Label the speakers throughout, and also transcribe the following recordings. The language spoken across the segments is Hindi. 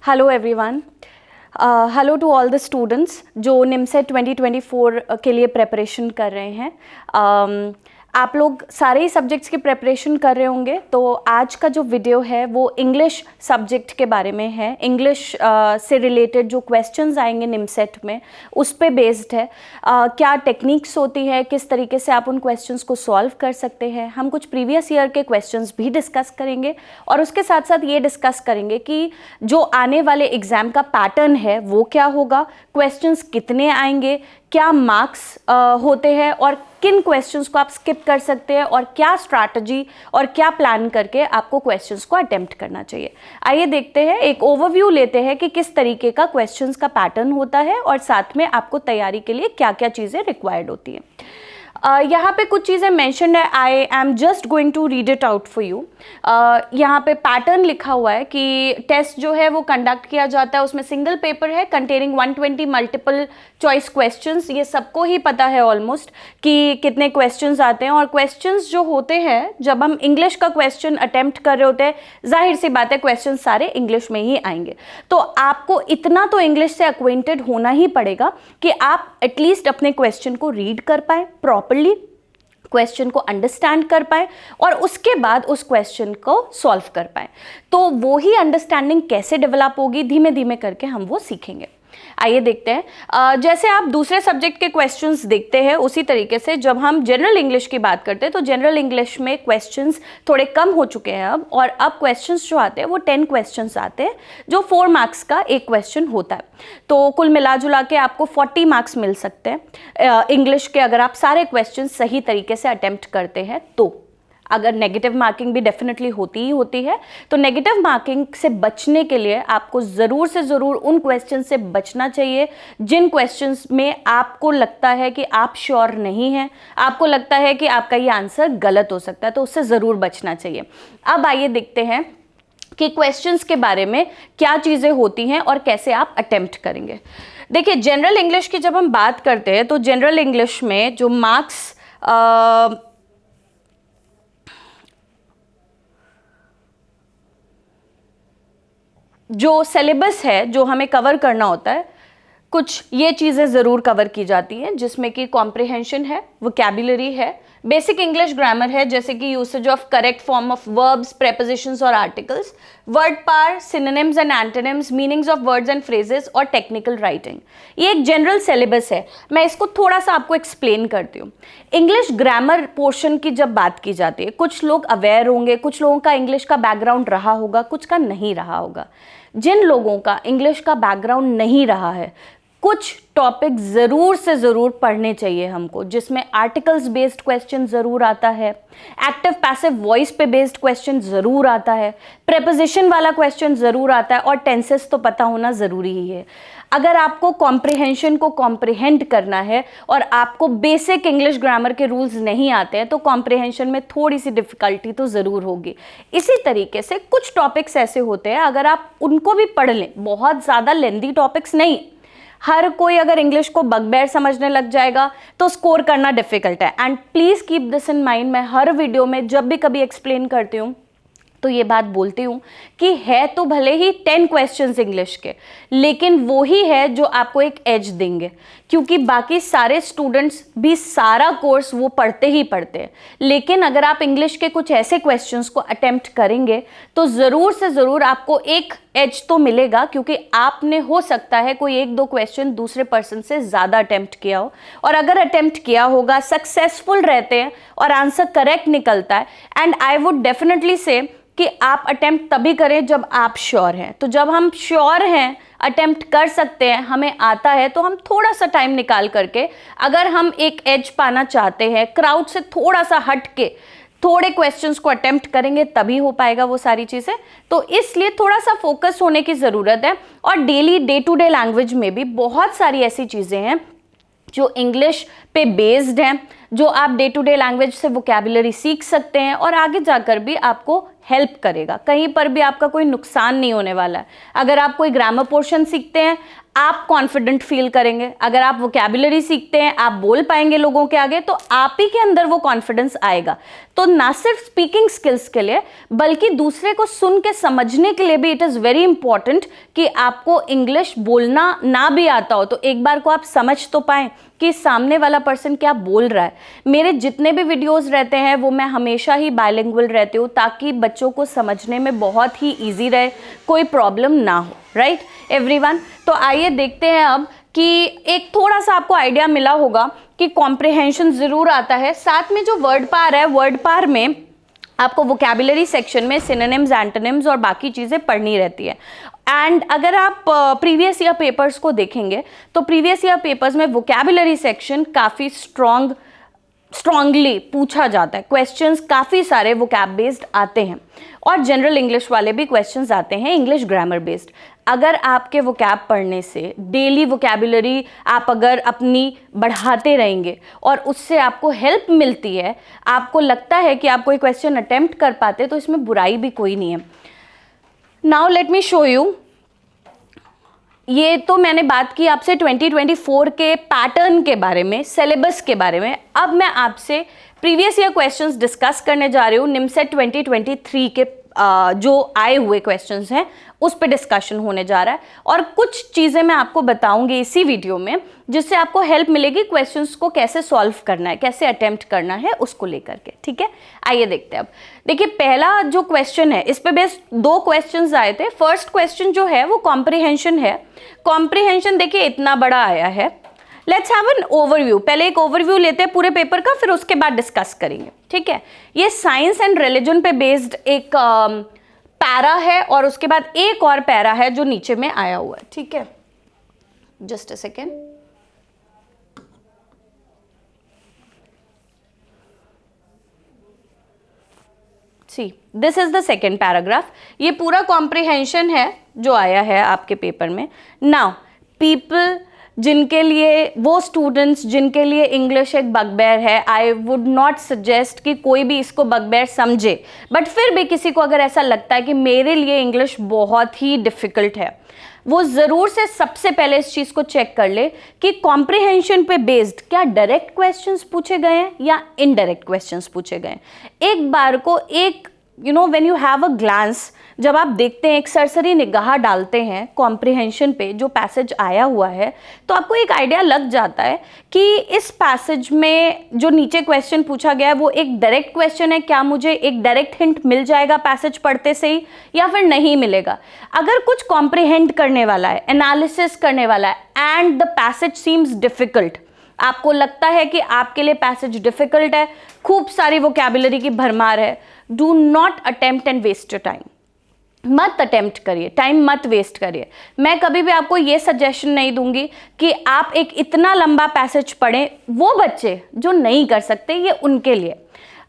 Speaker 1: Hello everyone, hello to all the students जो निमसेट 2024 के लिए प्रेपरेशन कर रहे हैं। आप लोग सारे ही सब्जेक्ट्स की प्रेपरेशन कर रहे होंगे, तो आज का जो वीडियो है वो इंग्लिश सब्जेक्ट के बारे में है। इंग्लिश से रिलेटेड जो क्वेश्चंस आएंगे निमसेट में उस पे बेस्ड है। क्या टेक्निक्स होती है, किस तरीके से आप उन क्वेश्चंस को सॉल्व कर सकते हैं। हम कुछ प्रीवियस ईयर के क्वेश्चंस भी डिस्कस करेंगे और उसके साथ साथ ये डिस्कस करेंगे कि जो आने वाले एग्ज़ाम का पैटर्न है वो क्या होगा, क्वेश्चंस कितने आएंगे, क्या मार्क्स होते हैं और किन क्वेश्चंस को आप स्किप कर सकते हैं और क्या स्ट्रैटेजी और क्या प्लान करके आपको क्वेश्चंस को अटेम्प्ट करना चाहिए। आइए देखते हैं, एक ओवरव्यू लेते हैं कि किस तरीके का क्वेश्चंस का पैटर्न होता है और साथ में आपको तैयारी के लिए क्या क्या चीज़ें रिक्वायर्ड होती हैं। यहाँ पे कुछ चीज़ें मेंशन्ड है, I am just going to read it out for you. यहाँ पे पैटर्न लिखा हुआ है कि टेस्ट जो है वो कंडक्ट किया जाता है, उसमें सिंगल पेपर है कंटेनिंग 120 मल्टीपल चॉइस क्वेश्चंस। ये सबको ही पता है ऑलमोस्ट कि कितने क्वेश्चंस आते हैं। और क्वेश्चंस जो होते हैं, जब हम इंग्लिश का क्वेश्चन अटेम्प्ट कर रहे होते हैं, जाहिर सी बात है क्वेश्चन सारे इंग्लिश में ही आएंगे। तो आपको इतना तो इंग्लिश से अक्वेंटेड होना ही पड़ेगा कि आप एटलीस्ट अपने क्वेश्चन को रीड कर पाए, प्रॉपरली क्वेश्चन को अंडरस्टैंड कर पाए और उसके बाद उस क्वेश्चन को सॉल्व कर पाए। तो वो ही अंडरस्टैंडिंग कैसे डेवलप होगी, धीमे धीमे करके हम वो सीखेंगे। आइए देखते हैं। जैसे आप दूसरे सब्जेक्ट के क्वेश्चंस देखते हैं, उसी तरीके से जब हम जनरल इंग्लिश की बात करते हैं तो जनरल इंग्लिश में क्वेश्चंस थोड़े कम हो चुके हैं अब, और अब क्वेश्चंस जो आते हैं वो 10 क्वेश्चंस आते हैं, जो 4 मार्क्स का एक क्वेश्चन होता है। तो कुल मिला जुला के आपको 40 मार्क्स मिल सकते हैं इंग्लिश के, अगर आप सारे क्वेश्चन सही तरीके से अटेम्प्ट करते हैं तो। अगर नेगेटिव मार्किंग भी डेफिनेटली होती ही होती है, तो नेगेटिव मार्किंग से बचने के लिए आपको ज़रूर से ज़रूर उन क्वेश्चन से बचना चाहिए जिन क्वेश्चंस में आपको लगता है कि आप श्योर नहीं हैं, आपको लगता है कि आपका ये आंसर गलत हो सकता है, तो उससे ज़रूर बचना चाहिए। अब आइए देखते हैं कि क्वेश्चंस के बारे में क्या चीज़ें होती हैं और कैसे आप अटेम्प्ट करेंगे। देखिए, जनरल इंग्लिश की जब हम बात करते हैं तो जनरल इंग्लिश में जो मार्क्स जो सिलेबस है जो हमें कवर करना होता है, कुछ ये चीज़ें ज़रूर कवर की जाती हैं, जिसमें कि कॉम्प्रिहेंशन है, वोकैबुलरी है, बेसिक इंग्लिश ग्रामर है जैसे कि usage of correct form of verbs, prepositions और articles, word par, synonyms and antonyms, meanings of words and phrases और टेक्निकल राइटिंग। ये एक जनरल सिलेबस है। मैं इसको थोड़ा सा आपको एक्सप्लेन करती हूँ। इंग्लिश ग्रामर पोर्शन की जब बात की जाती है, कुछ लोग अवेयर होंगे, कुछ लोगों का इंग्लिश का बैकग्राउंड रहा होगा, कुछ का नहीं रहा होगा। जिन लोगों का इंग्लिश का बैकग्राउंड नहीं रहा है, कुछ टॉपिक ज़रूर से ज़रूर पढ़ने चाहिए हमको, जिसमें आर्टिकल्स बेस्ड क्वेश्चन ज़रूर आता है, एक्टिव पैसिव वॉइस पे बेस्ड क्वेश्चन ज़रूर आता है, प्रेपोजिशन वाला क्वेश्चन ज़रूर आता है और टेंसेस तो पता होना ज़रूरी ही है। अगर आपको कॉम्प्रिहेंशन को कॉम्प्रिहेंड करना है और आपको बेसिक इंग्लिश ग्रामर के रूल्स नहीं आते हैं, तो कॉम्प्रिहेंशन में थोड़ी सी डिफ़िकल्टी तो ज़रूर होगी। इसी तरीके से कुछ टॉपिक्स ऐसे होते हैं, अगर आप उनको भी पढ़ लें, बहुत ज़्यादा लेंदी टॉपिक्स नहीं, हर कोई अगर इंग्लिश को बगबैर समझने लग जाएगा तो स्कोर करना डिफ़िकल्ट है। And please keep this in mind, मैं हर वीडियो में जब भी कभी एक्सप्लेन करती हूँ तो ये बात बोलती हूँ कि है तो भले ही 10 क्वेश्चंस इंग्लिश के, लेकिन वो ही है जो आपको एक एज देंगे, क्योंकि बाकी सारे स्टूडेंट्स भी सारा कोर्स वो पढ़ते ही पढ़ते हैं। लेकिन अगर आप इंग्लिश के कुछ ऐसे क्वेश्चंस को अटेम्प्ट करेंगे तो ज़रूर से ज़रूर आपको एक एज तो मिलेगा, क्योंकि आपने हो सकता है कोई 1-2 क्वेश्चन दूसरे पर्सन से ज़्यादा अटेम्प्ट किया हो, और अगर अटेम्प्ट किया होगा, सक्सेसफुल रहते हैं और आंसर करेक्ट निकलता है। एंड आई वुड डेफिनेटली से कि आप अटेम्प्ट तभी करें जब आप श्योर हैं। तो जब हम श्योर हैं, अटेम्प्ट कर सकते हैं, हमें आता है, तो हम थोड़ा सा टाइम निकाल करके, अगर हम एक एज पाना चाहते हैं, क्राउड से थोड़ा सा हट के थोड़े क्वेश्चंस को अटेम्प्ट करेंगे, तभी हो पाएगा वो सारी चीज़ें। तो इसलिए थोड़ा सा फोकस होने की ज़रूरत है। और daily day to day language में भी बहुत सारी ऐसी चीज़ें हैं जो इंग्लिश पे बेस्ड हैं, जो आप डे टू डे लैंग्वेज से वोकैबुलरी सीख सकते हैं और आगे जाकर भी आपको हेल्प करेगा। कहीं पर भी आपका कोई नुकसान नहीं होने वाला है। अगर आप कोई ग्रामर पोर्शन सीखते हैं, आप कॉन्फिडेंट फील करेंगे। अगर आप वोकैबुलरी सीखते हैं, आप बोल पाएंगे लोगों के आगे, तो आप ही के अंदर वो कॉन्फिडेंस आएगा। तो ना सिर्फ स्पीकिंग स्किल्स के लिए, बल्कि दूसरे को सुन के समझने के लिए भी इट इज़ वेरी इंपॉर्टेंट कि आपको इंग्लिश बोलना ना भी आता हो तो एक बार को आप समझ तो पाएं कि सामने वाला पर्सन क्या बोल रहा है। मेरे जितने भी वीडियोस रहते हैं वो मैं हमेशा ही बायलिंगुअल रहती हूँ, ताकि बच्चों को समझने में बहुत ही ईजी रहे, कोई प्रॉब्लम ना हो। राइट एवरीवन, तो आइए देखते हैं अब कि एक थोड़ा सा आपको आइडिया मिला होगा कि कॉम्प्रिहेंशन ज़रूर आता है। साथ में जो वर्ड पार है, वर्ड पार में आपको वोकैबुलरी सेक्शन में सिनोनिम्स, एंटोनिम्स और बाकी चीज़ें पढ़नी रहती है। एंड अगर आप प्रीवियस ईयर पेपर्स को देखेंगे तो प्रीवियस ईयर पेपर्स में वोकैबुलरी सेक्शन काफ़ी स्ट्रांगली पूछा जाता है। क्वेश्चंस काफ़ी सारे वोकैब बेस्ड आते हैं और जनरल इंग्लिश वाले भी क्वेश्चंस आते हैं इंग्लिश ग्रामर बेस्ड। अगर आपके वोकैब पढ़ने से, डेली वोकैबुलरी आप अगर अपनी बढ़ाते रहेंगे और उससे आपको हेल्प मिलती है, आपको लगता है कि आप कोई क्वेश्चन अटेम्प्ट कर पाते, तो इसमें बुराई भी कोई नहीं है। Now let me show you. ये तो मैंने बात की आपसे 2024 के पैटर्न के बारे में, सिलेबस के बारे में। अब मैं आपसे प्रीवियस ईयर क्वेश्चंस डिस्कस करने जा रही हूँ। निमसेट 2023 के जो आए हुए क्वेश्चंस हैं उस पे डिस्कशन होने जा रहा है, और कुछ चीज़ें मैं आपको बताऊंगी इसी वीडियो में जिससे आपको हेल्प मिलेगी क्वेश्चंस को कैसे सॉल्व करना है, कैसे अटेम्प्ट करना है उसको लेकर के। ठीक है, आइए देखते हैं। अब देखिए, पहला जो क्वेश्चन है, इस पे बेस्ड 2 क्वेश्चंस आए थे। फर्स्ट क्वेश्चन जो है वो कॉम्प्रिहेंशन है। कॉम्प्रिहेंशन देखिए इतना बड़ा आया है। Let's have an overview. पहले एक ओवरव्यू लेते हैं पूरे पेपर का, फिर उसके बाद डिस्कस करेंगे। ठीक है, ये साइंस एंड रिलीजन पे बेस्ड एक पैरा है और उसके बाद एक और पैरा है जो नीचे में आया हुआ है। ठीक है, just a second. See, this is the second paragraph. ये पूरा कॉम्प्रिहेंशन है जो आया है आपके पेपर में। नाउ पीपल जिनके लिए, वो स्टूडेंट्स जिनके लिए इंग्लिश एक बगबेर है, आई वुड नॉट सजेस्ट कि कोई भी इसको बगबेर समझे, बट फिर भी किसी को अगर ऐसा लगता है कि मेरे लिए इंग्लिश बहुत ही डिफ़िकल्ट है, वो ज़रूर से सबसे पहले इस चीज़ को चेक कर ले कि कॉम्प्रिहेंशन पे बेस्ड क्या डायरेक्ट क्वेश्चंस पूछे गए हैं या इनडायरेक्ट क्वेश्चंस पूछे गए हैं। एक बार को एक when you have a glance, जब आप देखते हैं, एक सरसरी निगाह डालते हैं कॉम्प्रिहेंशन पे जो पैसेज आया हुआ है, तो आपको एक आइडिया लग जाता है कि इस पैसेज में जो नीचे क्वेश्चन पूछा गया है वो एक डायरेक्ट क्वेश्चन है, क्या मुझे एक डायरेक्ट हिंट मिल जाएगा पैसेज पढ़ते से ही, या फिर नहीं मिलेगा। अगर कुछ कॉम्प्रिहेंड करने वाला है, एनालिसिस करने वाला है and the passage seems difficult, आपको लगता है कि आपके लिए पैसेज डिफिकल्ट है, खूब सारी वोकैबुलरी की भरमार है, do not attempt and waste your time. मत अटेम्प्ट करिए, टाइम मत वेस्ट करिए। मैं कभी भी आपको ये सजेशन नहीं दूंगी कि आप एक इतना लंबा पैसेज पढ़ें। वो बच्चे जो नहीं कर सकते, ये उनके लिए।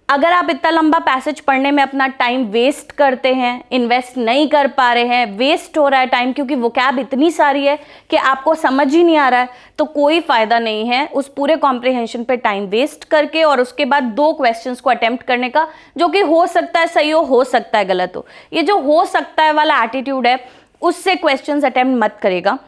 Speaker 1: अगर आप इतना लंबा पैसेज पढ़ने में अपना टाइम वेस्ट करते हैं, इन्वेस्ट नहीं कर पा रहे हैं, वेस्ट हो रहा है टाइम क्योंकि वोकैब इतनी सारी है कि आपको समझ ही नहीं आ रहा है, तो कोई फ़ायदा नहीं है उस पूरे कॉम्प्रिहेंशन पे टाइम वेस्ट करके और उसके बाद 2 क्वेश्चंस को अटेम्प्ट करने का, जो कि हो सकता है सही हो सकता है गलत हो। ये जो हो सकता है वाला एटीट्यूड है, उससे क्वेश्चंस अटेम्प्ट मत करेगा,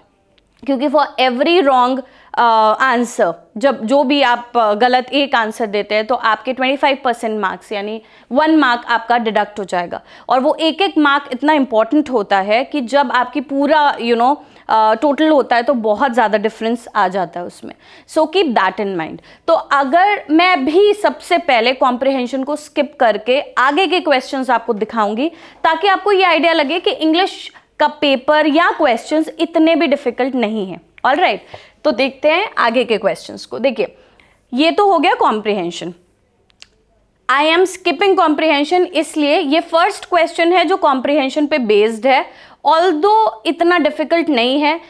Speaker 1: क्योंकि फॉर एवरी रॉन्ग आंसर, जब जो भी आप गलत एक आंसर देते हैं तो आपके 25% मार्क्स यानी 1 मार्क आपका डिडक्ट हो जाएगा। और वो एक मार्क इतना इंपॉर्टेंट होता है कि जब आपकी पूरा टोटल होता है तो बहुत ज़्यादा डिफरेंस आ जाता है उसमें। So keep that in mind. तो अगर मैं भी सबसे पहले कॉम्प्रिहेंशन को स्किप करके आगे के क्वेश्चंस आपको दिखाऊंगी, ताकि आपको ये आइडिया लगे कि इंग्लिश का पेपर या क्वेश्चंस इतने भी डिफिकल्ट नहीं है। ऑलराइट, तो देखते हैं आगे के क्वेश्चंस को। देखिए, ये तो हो गया comprehension. I am skipping comprehension इसलिए ये फर्स्ट क्वेश्चन है जो कॉम्प्रिहेंशन पे बेस्ड है, ऑल्दो इतना डिफिकल्ट नहीं है।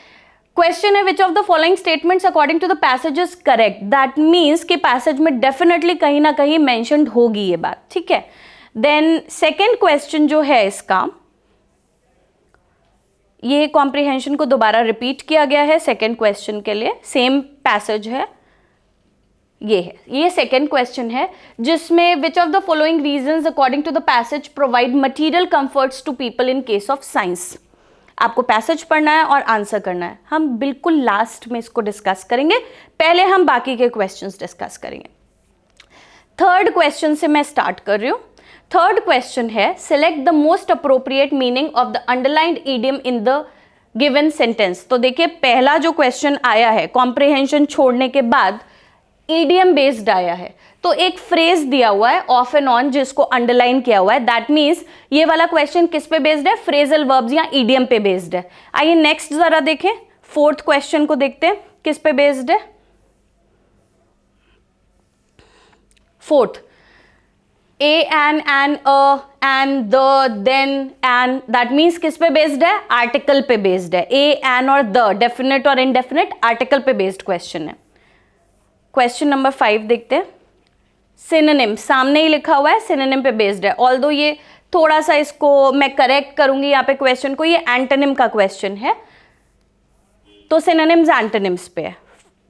Speaker 1: क्वेश्चन है which of the following statements according to the passage is correct. That means कि पैसेज में डेफिनेटली कहीं ना कहीं मेंशन्ड होगी ये बात। ठीक है, देन सेकेंड क्वेश्चन जो है इसका, ये कॉम्प्रिहेंशन को दोबारा रिपीट किया गया है सेकेंड क्वेश्चन के लिए, सेम पैसेज है। ये है, ये सेकेंड क्वेश्चन है जिसमें which of the following reasons according to the passage provide material comforts to people in case of science. आपको पैसेज पढ़ना है और आंसर करना है। हम बिल्कुल लास्ट में इसको डिस्कस करेंगे, पहले हम बाकी के क्वेश्चंस डिस्कस करेंगे। थर्ड क्वेश्चन से मैं स्टार्ट कर रही हूँ। थर्ड क्वेश्चन है select the most appropriate meaning of the underlined idiom in the given sentence. तो देखिए पहला जो क्वेश्चन आया है कॉम्प्रिहेंशन छोड़ने के बाद ईडियम बेस्ड आया है, तो एक फ्रेज दिया हुआ है ऑफ एंड ऑन जिसको अंडरलाइन किया हुआ है, दैट मीन्स ये वाला क्वेश्चन किस पे बेस्ड है, फ्रेजल वर्ब्स या ईडियम पे बेस्ड है। आइए नेक्स्ट जरा देखें, फोर्थ क्वेश्चन को देखते हैं किस पे बेस्ड है। Fourth, a an a the then and, that means किस पे बेस्ड है, आर्टिकल पे बेस्ड है। ए एन और द डेफिनेट और इनडेफिनेट आर्टिकल पे बेस्ड क्वेश्चन है। क्वेश्चन नंबर 5 देखते हैं, सिनोनिम सामने ही लिखा हुआ है, सिनोनिम पे बेस्ड है। ऑल्दो ये थोड़ा सा इसको मैं करेक्ट करूंगी यहाँ पे क्वेश्चन को, ये एंटोनिम का क्वेश्चन है तो सिनोनिम्स एंटोनिम्स पे है।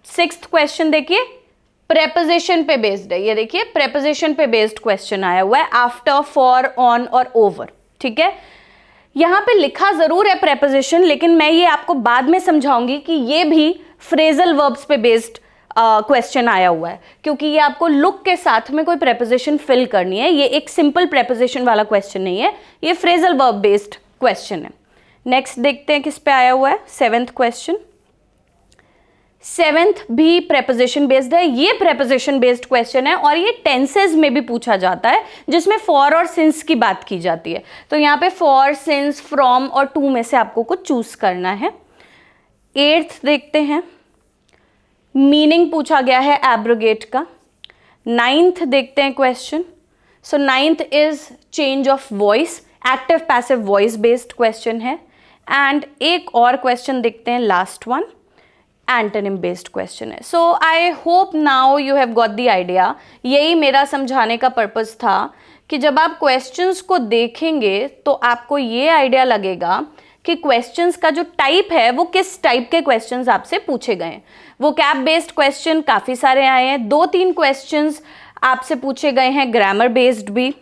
Speaker 1: सिक्स्थ क्वेश्चन देखिए प्रेपोजिशन पे बेस्ड है, ये देखिए प्रेपोजिशन पे बेस्ड क्वेश्चन आया हुआ है, आफ्टर, फॉर, ऑन और ओवर। ठीक है, यहाँ पे लिखा जरूर है प्रेपोजिशन, लेकिन मैं ये आपको बाद में समझाऊंगी कि ये भी फ्रेजल वर्ब्स पे बेस्ड क्वेश्चन आया हुआ है, क्योंकि ये आपको लुक के साथ में कोई प्रेपोजिशन फिल करनी है। ये एक सिंपल प्रेपोजिशन वाला क्वेश्चन नहीं है, ये फ्रेजल वर्ब बेस्ड क्वेश्चन है। नेक्स्ट देखते हैं किस पे आया हुआ है, सेवेंथ क्वेश्चन। सेवेंथ भी प्रेपोजिशन बेस्ड है, ये प्रेपोजिशन बेस्ड क्वेश्चन है और ये टेंसेज में भी पूछा जाता है जिसमें फॉर और सिंस की बात की जाती है। तो यहाँ पे फॉर, सिंस, फ्रॉम और टू में से आपको कुछ चूज करना है। एट्थ देखते हैं, मीनिंग पूछा गया है एब्रोगेट का। नाइन्थ देखते हैं question. So ninth is change of voice, active passive voice based question है। एंड एक और क्वेश्चन देखते हैं, last one, antonym based question है। So I hope now you have got the idea. यही मेरा समझाने का पर्पस था कि जब आप क्वेश्चंस को देखेंगे तो आपको ये आइडिया लगेगा कि क्वेश्चंस का जो टाइप है वो किस टाइप के क्वेश्चंस आपसे पूछे गए हैं। वो कैप बेस्ड क्वेश्चन काफ़ी सारे आए हैं, 2-3 क्वेश्चंस आपसे पूछे गए हैं ग्रामर बेस्ड भी,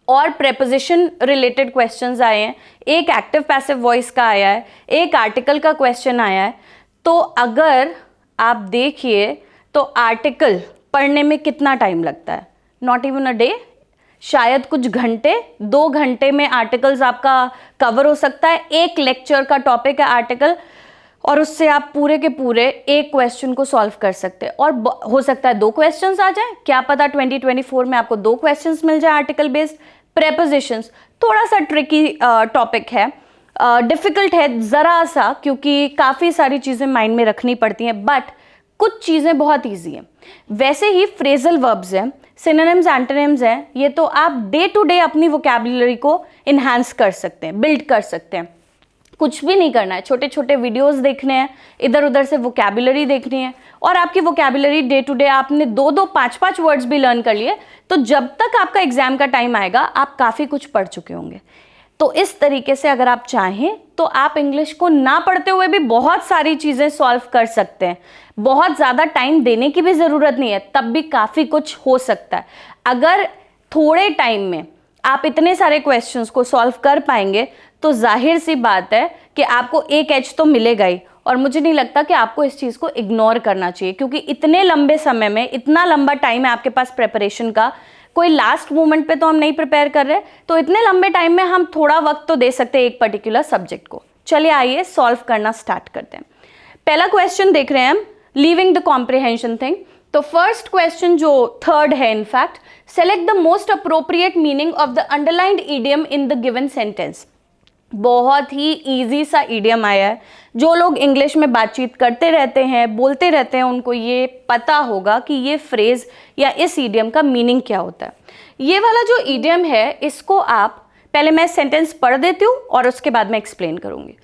Speaker 1: और प्रेपोजिशन रिलेटेड क्वेश्चंस आए हैं, एक एक्टिव पैसिव वॉइस का आया है, एक आर्टिकल का क्वेश्चन आया है। तो अगर आप देखिए तो आर्टिकल पढ़ने में कितना टाइम लगता है, नॉट इवन अ डे, शायद कुछ घंटे, 2 घंटे में आर्टिकल्स आपका कवर हो सकता है। एक लेक्चर का टॉपिक है आर्टिकल और उससे आप पूरे के पूरे एक क्वेश्चन को सॉल्व कर सकते हैं, और हो सकता है 2 क्वेश्चंस आ जाए, क्या पता 2024 में आपको 2 क्वेश्चंस मिल जाए आर्टिकल बेस्ड। प्रेपोजिशंस थोड़ा सा ट्रिकी टॉपिक है, डिफिकल्ट है ज़रा सा, क्योंकि काफ़ी सारी चीज़ें माइंड में रखनी पड़ती हैं, बट कुछ चीज़ें बहुत ईजी हैं। वैसे ही फ्रेजल वर्ब्स हैं, सिनोनिम्स, एंटोनिम्स हैं, ये तो आप डे टू डे अपनी वोकैबुलरी को इन्हांस कर सकते हैं, बिल्ड कर सकते हैं। कुछ भी नहीं करना है, छोटे छोटे वीडियोस देखने हैं, इधर उधर से वोकैबुलरी देखनी है, और आपकी वोकैबुलरी डे टू डे आपने 2-2, 5-5 वर्ड्स भी लर्न कर लिए, तो जब तक आपका एग्जाम का टाइम आएगा आप काफ़ी कुछ पढ़ चुके होंगे। तो इस तरीके से अगर आप चाहें तो आप इंग्लिश को ना पढ़ते हुए भी बहुत सारी चीज़ें सॉल्व कर सकते हैं। बहुत ज़्यादा टाइम देने की भी ज़रूरत नहीं है, तब भी काफ़ी कुछ हो सकता है। अगर थोड़े टाइम में आप इतने सारे क्वेश्चंस को सॉल्व कर पाएंगे तो जाहिर सी बात है कि आपको एक एज तो मिलेगा ही, और मुझे नहीं लगता कि आपको इस चीज़ को इग्नोर करना चाहिए, क्योंकि इतने लंबे समय में इतना लंबा टाइम है आपके पास प्रिपरेशन का। कोई लास्ट मोमेंट पे तो हम नहीं प्रिपेयर कर रहे, तो इतने लंबे टाइम में हम थोड़ा वक्त तो दे सकते हैं एक पर्टिकुलर सब्जेक्ट को। चलिए आइए सॉल्व करना स्टार्ट करते हैं। पहला क्वेश्चन देख रहे हैं हम, लीविंग द कॉम्प्रिहेंशन थिंग। तो फर्स्ट क्वेश्चन जो थर्ड है, in fact, select the most appropriate meaning of the underlined idiom in the given sentence. बहुत ही इजी सा ईडियम आया है। जो लोग इंग्लिश में बातचीत करते रहते हैं, बोलते रहते हैं, उनको ये पता होगा कि ये फ्रेज या इस ईडियम का मीनिंग क्या होता है। ये वाला जो ईडियम है, इसको आप, पहले मैं सेंटेंस पढ़ देती हूँ और उसके बाद मैं एक्सप्लेन करूँगी।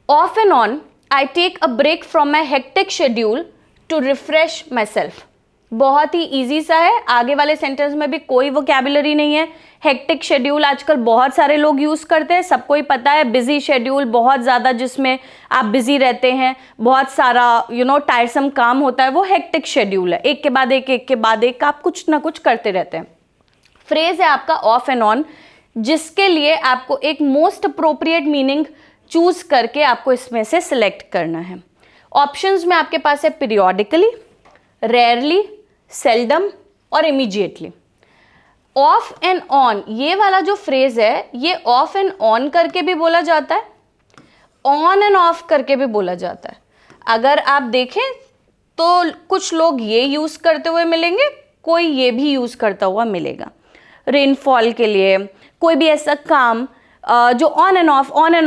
Speaker 1: Off and on I take a break from my hectic schedule to refresh myself. बहुत ही इजी सा है, आगे वाले सेंटेंस में भी कोई वोकैबुलरी नहीं है। हेक्टिक शेड्यूल आजकल बहुत सारे लोग यूज करते हैं, सबको ही पता है। बिजी शेड्यूल, बहुत ज्यादा जिसमें आप बिजी रहते हैं, बहुत सारा टायरसम काम होता है, वो हेक्टिक शेड्यूल है। एक के बाद एक आप कुछ ना कुछ करते रहते हैं। फ्रेज है आपका ऑफ एंड ऑन, जिसके लिए आपको एक मोस्ट अप्रोप्रिएट मीनिंग चूज करके आपको इसमें से सिलेक्ट करना है। ऑप्शंस में आपके पास है पीरियोडिकली, रेयरली, सेल्डम और इमीडिएटली। ऑफ एंड ऑन, ये वाला जो फ्रेज है, ये ऑफ एंड ऑन करके भी बोला जाता है, ऑन एंड ऑफ करके भी बोला जाता है। अगर आप देखें तो कुछ लोग ये यूज करते हुए मिलेंगे, कोई ये भी यूज करता हुआ मिलेगा। रेनफॉल के लिए, कोई भी ऐसा काम जो ऑन एंड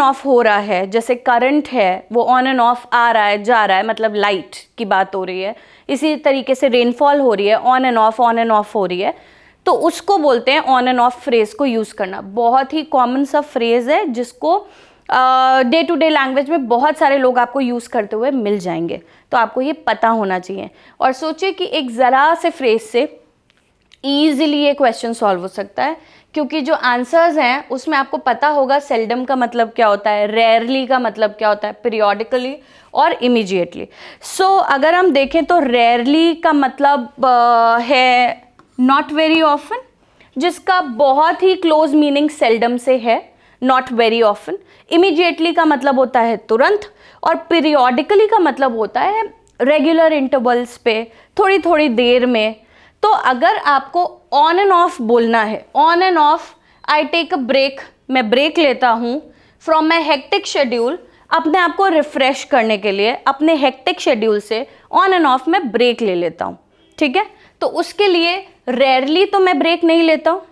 Speaker 1: ऑफ हो रहा है, जैसे करंट है वो ऑन एंड ऑफ आ रहा है जा रहा है, मतलब लाइट की बात हो रही है। इसी तरीके से रेनफॉल हो रही है, ऑन एंड ऑफ हो रही है, तो उसको बोलते हैं ऑन एंड ऑफ फ्रेज को यूज करना। बहुत ही कॉमन सा फ्रेज है जिसको डे टू डे लैंग्वेज में बहुत सारे लोग आपको यूज करते हुए मिल जाएंगे, तो आपको ये पता होना चाहिए। और सोचिए कि एक जरा से फ्रेज से ईजिली ये क्वेश्चन सॉल्व हो सकता है, क्योंकि जो आंसर्स हैं उसमें आपको पता होगा सेल्डम का मतलब क्या होता है, रेयरली का मतलब क्या होता है, पीरियोडिकली और इमीडिएटली। सो अगर हम देखें तो रेयरली का मतलब है नॉट वेरी ऑफन, जिसका बहुत ही क्लोज मीनिंग सेल्डम से है, नॉट वेरी ऑफन। इमीडिएटली का मतलब होता है तुरंत, और पीरियोडिकली का मतलब होता है रेगुलर इंटरवल्स पे, थोड़ी थोड़ी देर में। तो अगर आपको ऑन एंड ऑफ बोलना है, on and off, I take a break, मैं ब्रेक लेता हूँ फ्रॉम माई हेक्टिक शेड्यूल, अपने आप को रिफ्रेश करने के लिए अपने हेक्टिक शेड्यूल से ऑन एंड ऑफ मैं ब्रेक ले लेता हूँ, ठीक है। तो उसके लिए रेयरली तो मैं ब्रेक नहीं लेता हूँ,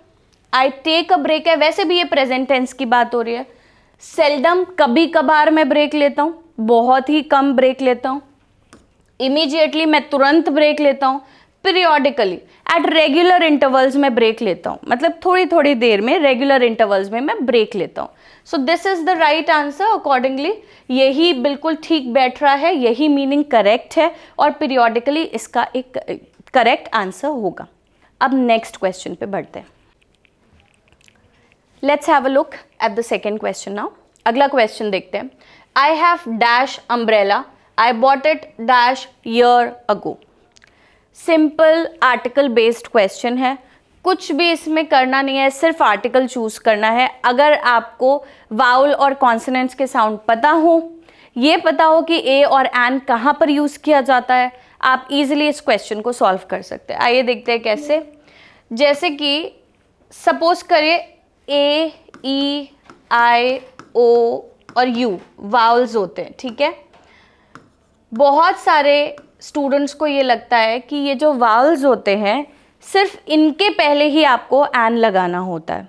Speaker 1: आई टेक अ ब्रेक है, वैसे भी ये प्रेजेंट टेंस की बात हो रही है। सेल्डम, कभी कभार मैं ब्रेक लेता हूँ, बहुत ही कम ब्रेक लेता हूँ। इमीडिएटली, मैं तुरंत ब्रेक लेता हूँ। पीरियोडिकली, एट रेगुलर इंटरवल्स में ब्रेक लेता हूँ, मतलब थोड़ी थोड़ी देर में रेगुलर इंटरवल्स में मैं ब्रेक लेता हूँ। So this is the right answer. Accordingly यही बिल्कुल ठीक बैठ रहा है, यही मीनिंग करेक्ट है, और पीरियोडिकली इसका एक करेक्ट आंसर होगा। अब नेक्स्ट क्वेश्चन पे बढ़ते हैं। Let's have a look at the second question now. अगला क्वेश्चन देखते हैं। I have dash umbrella, I bought it dash year ago. Simple article based question है, कुछ भी इसमें करना नहीं है, सिर्फ आर्टिकल चूज करना है। अगर आपको वाउल और कॉन्सोनेंट्स के साउंड पता हो, ये पता हो कि ए और एन कहाँ पर यूज किया जाता है, आप इजीली इस क्वेश्चन को सॉल्व कर सकते हैं। आइए देखते हैं कैसे। जैसे कि सपोज करिए ए, ई, आई, ओ और यू वाउल्स होते हैं, ठीक है। बहुत सारे स्टूडेंट्स को ये लगता है कि ये जो वाउल्स होते हैं सिर्फ इनके पहले ही आपको एन लगाना होता है,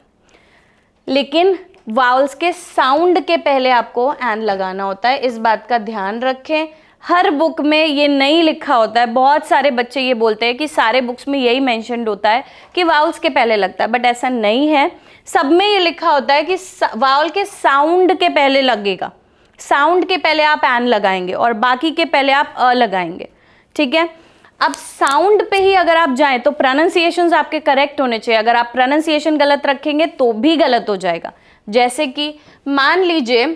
Speaker 1: लेकिन वाउल्स के साउंड के पहले आपको एन लगाना होता है। इस बात का ध्यान रखें, हर बुक में ये नहीं लिखा होता है। बहुत सारे बच्चे ये बोलते हैं कि सारे बुक्स में यही मेंशन्ड होता है कि वाउल्स के पहले लगता है, बट ऐसा नहीं है। सब में ये लिखा होता है कि वाउल के साउंड के पहले लगेगा, साउंड के पहले आप एन लगाएंगे और बाकी के पहले आप अ लगाएंगे, ठीक है। अब साउंड पे ही अगर आप जाएं तो प्रोनाउंसिएशंस आपके करेक्ट होने चाहिए। अगर आप प्रोनाउंसिएशन गलत रखेंगे तो भी गलत हो जाएगा। जैसे कि मान लीजिए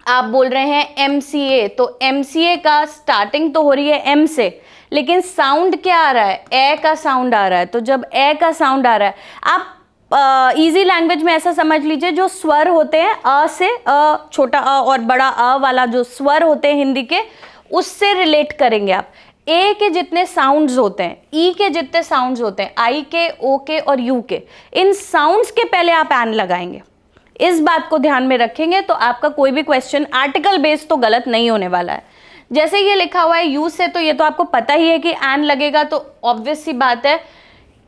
Speaker 1: आप बोल रहे हैं MCA, तो MCA का स्टार्टिंग तो हो रही है M से, लेकिन साउंड क्या आ रहा है, ए का साउंड आ रहा है। तो जब ए का साउंड आ रहा है, आप इजी लैंग्वेज में ऐसा समझ लीजिए, जो स्वर होते हैं अ से, छोटा अ और बड़ा अ वाला जो स्वर होते हैं हिंदी के, उससे रिलेट करेंगे आप। ए के जितने साउंड्स होते हैं, ई के जितने साउंड्स होते हैं, आई के, ओ के और यू के, इन साउंड्स के पहले आप एन लगाएंगे। इस बात को ध्यान में रखेंगे तो आपका कोई भी क्वेश्चन आर्टिकल बेस्ड तो गलत नहीं होने वाला है। जैसे ये लिखा हुआ है यू से, तो ये तो आपको पता ही है कि एन लगेगा, तो ऑब्वियस सी बात है